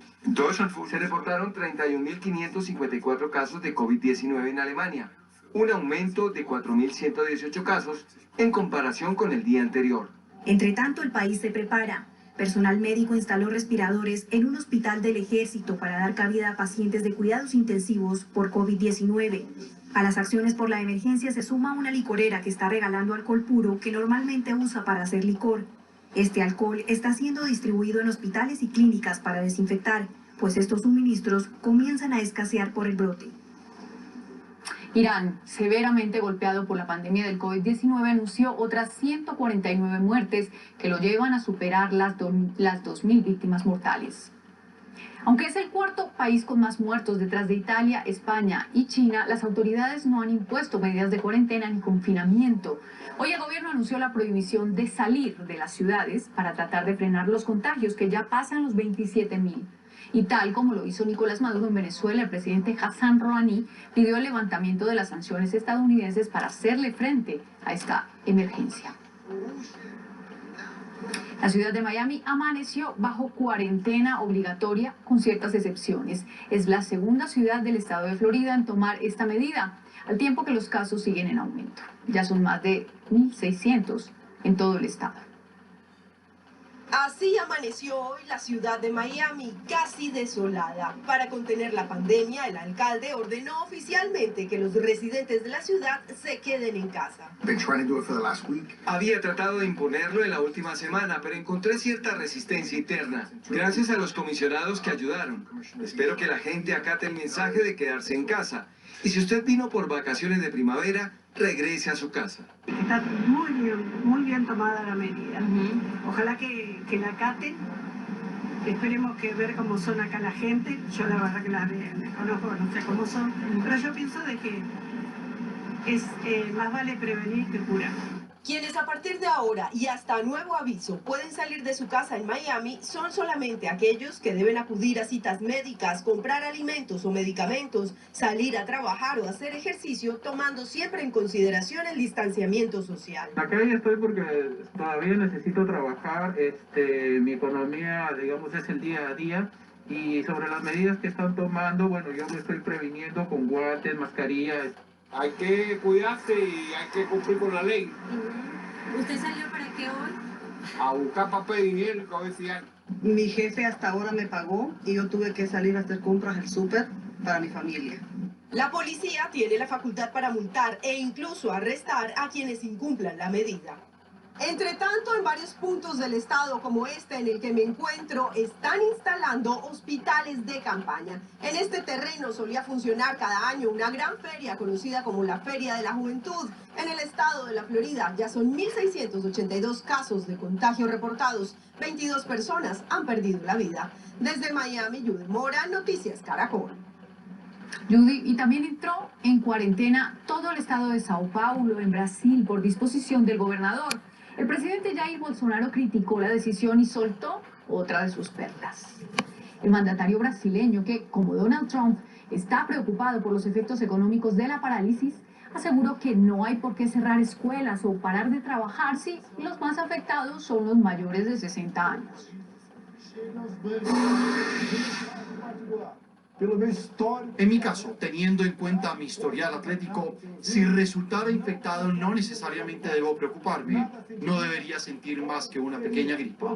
Se reportaron 31.554 casos de COVID-19 en Alemania, un aumento de 4.118 casos en comparación con el día anterior. Entre tanto, el país se prepara. Personal médico instaló respiradores en un hospital del ejército para dar cabida a pacientes de cuidados intensivos por COVID-19. A las acciones por la emergencia se suma una licorera que está regalando alcohol puro que normalmente usa para hacer licor. Este alcohol está siendo distribuido en hospitales y clínicas para desinfectar, pues estos suministros comienzan a escasear por el brote. Irán, severamente golpeado por la pandemia del COVID-19, anunció otras 149 muertes que lo llevan a superar las 2.000 víctimas mortales. Aunque es el cuarto país con más muertos detrás de Italia, España y China, las autoridades no han impuesto medidas de cuarentena ni confinamiento. Hoy el gobierno anunció la prohibición de salir de las ciudades para tratar de frenar los contagios que ya pasan los 27.000. Y tal como lo hizo Nicolás Maduro en Venezuela, el presidente Hassan Rouhani pidió el levantamiento de las sanciones estadounidenses para hacerle frente a esta emergencia. La ciudad de Miami amaneció bajo cuarentena obligatoria con ciertas excepciones. Es la segunda ciudad del estado de Florida en tomar esta medida, al tiempo que los casos siguen en aumento. Ya son más de 1.600 en todo el estado. Así amaneció hoy la ciudad de Miami, casi desolada. Para contener la pandemia, el alcalde ordenó oficialmente que los residentes de la ciudad se queden en casa. Había tratado de imponerlo en la última semana, pero encontré cierta resistencia interna, gracias a los comisionados que ayudaron. Espero que la gente acate el mensaje de quedarse en casa. Y si usted vino por vacaciones de primavera, regrese a su casa. Está muy bien tomada la medida. Ojalá que la acaten. Esperemos que ver cómo son acá la gente. Yo la verdad que las conozco, no sé cómo son. Pero yo pienso de que es más vale prevenir que curar. Quienes a partir de ahora y hasta nuevo aviso pueden salir de su casa en Miami son solamente aquellos que deben acudir a citas médicas, comprar alimentos o medicamentos, salir a trabajar o hacer ejercicio, tomando siempre en consideración el distanciamiento social. Acá ya estoy porque todavía necesito trabajar, mi economía, digamos, es el día a día. Y sobre las medidas que están tomando, bueno, yo me estoy previniendo con guantes, mascarillas. Hay que cuidarse y hay que cumplir con la ley. ¿Usted salió para qué hoy? A buscar papel higiénico, a ver si hay. Mi jefe hasta ahora me pagó y yo tuve que salir a hacer compras al súper para mi familia. La policía tiene la facultad para multar e incluso arrestar a quienes incumplan la medida. Entre tanto, en varios puntos del estado como este en el que me encuentro, están instalando hospitales de campaña. En este terreno solía funcionar cada año una gran feria conocida como la Feria de la Juventud. En el estado de la Florida ya son 1.682 casos de contagio reportados. 22 personas han perdido la vida. Desde Miami, Judy Mora, Noticias Caracol. Judy, y también entró en cuarentena todo el estado de Sao Paulo, en Brasil, por disposición del gobernador. El presidente Jair Bolsonaro criticó la decisión y soltó otra de sus perlas. El mandatario brasileño, que como Donald Trump está preocupado por los efectos económicos de la parálisis, aseguró que no hay por qué cerrar escuelas o parar de trabajar si los más afectados son los mayores de 60 años. En mi caso, teniendo en cuenta mi historial atlético, si resultara infectado no necesariamente debo preocuparme. No debería sentir más que una pequeña gripa.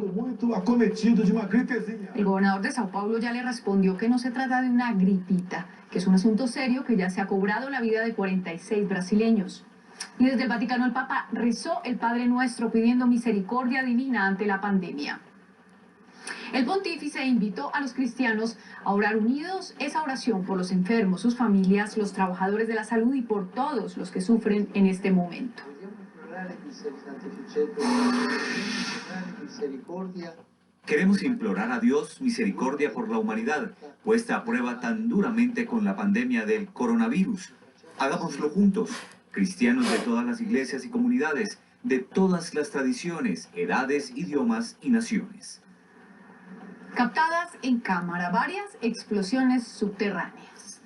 El gobernador de Sao Paulo ya le respondió que no se trata de una gripita, que es un asunto serio que ya se ha cobrado la vida de 46 brasileños. Y desde el Vaticano el Papa rezó el Padre Nuestro pidiendo misericordia divina ante la pandemia. El pontífice invitó a los cristianos a orar unidos esa oración por los enfermos, sus familias, los trabajadores de la salud y por todos los que sufren en este momento. Queremos implorar a Dios misericordia por la humanidad, puesta a prueba tan duramente con la pandemia del coronavirus. Hagámoslo juntos, cristianos de todas las iglesias y comunidades, de todas las tradiciones, edades, idiomas y naciones. Captadas en cámara varias explosiones subterráneas.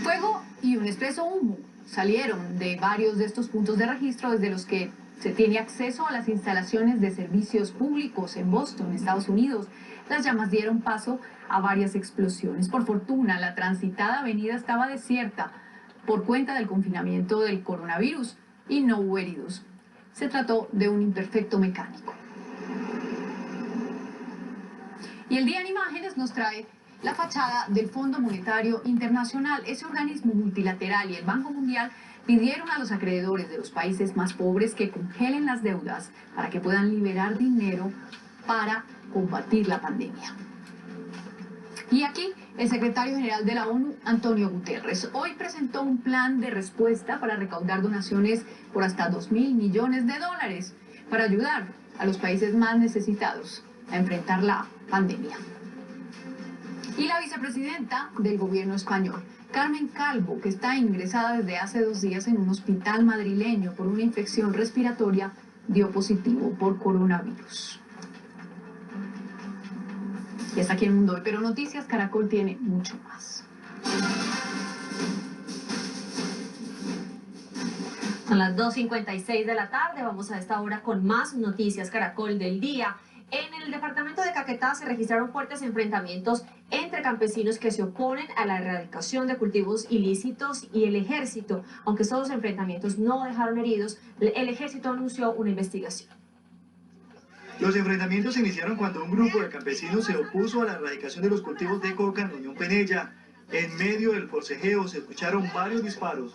Fuego y un espeso humo salieron de varios de estos puntos de registro desde los que se tiene acceso a las instalaciones de servicios públicos en Boston, Estados Unidos. Las llamas dieron paso a varias explosiones. Por fortuna, la transitada avenida estaba desierta por cuenta del confinamiento del coronavirus y no hubo heridos. se trató de un imperfecto mecánico. Y el día en imágenes nos trae la fachada del Fondo Monetario Internacional. Ese organismo multilateral y el Banco Mundial pidieron a los acreedores de los países más pobres que congelen las deudas para que puedan liberar dinero para combatir la pandemia. Y aquí el secretario general de la ONU, Antonio Guterres, hoy presentó un plan de respuesta para recaudar donaciones por hasta $2.000 millones para ayudar a los países más necesitados a enfrentar la pandemia. Y la vicepresidenta del gobierno español, Carmen Calvo, que está ingresada desde hace 2 días en un hospital madrileño por una infección respiratoria, dio positivo por coronavirus. Y hasta aquí el mundo hoy, pero Noticias Caracol tiene mucho más. Son las 2:56 de la tarde, vamos a esta hora con más Noticias Caracol del día. En el departamento de Caquetá se registraron fuertes enfrentamientos entre campesinos que se oponen a la erradicación de cultivos ilícitos y el ejército. Aunque estos enfrentamientos no dejaron heridos, el ejército anunció una investigación. Los enfrentamientos se iniciaron cuando un grupo de campesinos se opuso a la erradicación de los cultivos de coca en Unión Penella. En medio del forcejeo se escucharon varios disparos.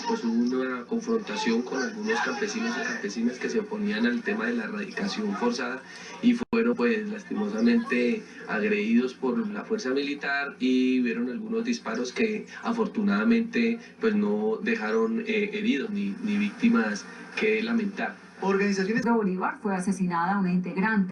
Pues hubo una confrontación con algunos campesinos y campesinas que se oponían al tema de la erradicación forzada y fueron pues lastimosamente agredidos por la fuerza militar y hubieron algunos disparos que afortunadamente pues no dejaron heridos ni víctimas que lamentar. Organizaciones de Bolívar fue asesinada una integrante.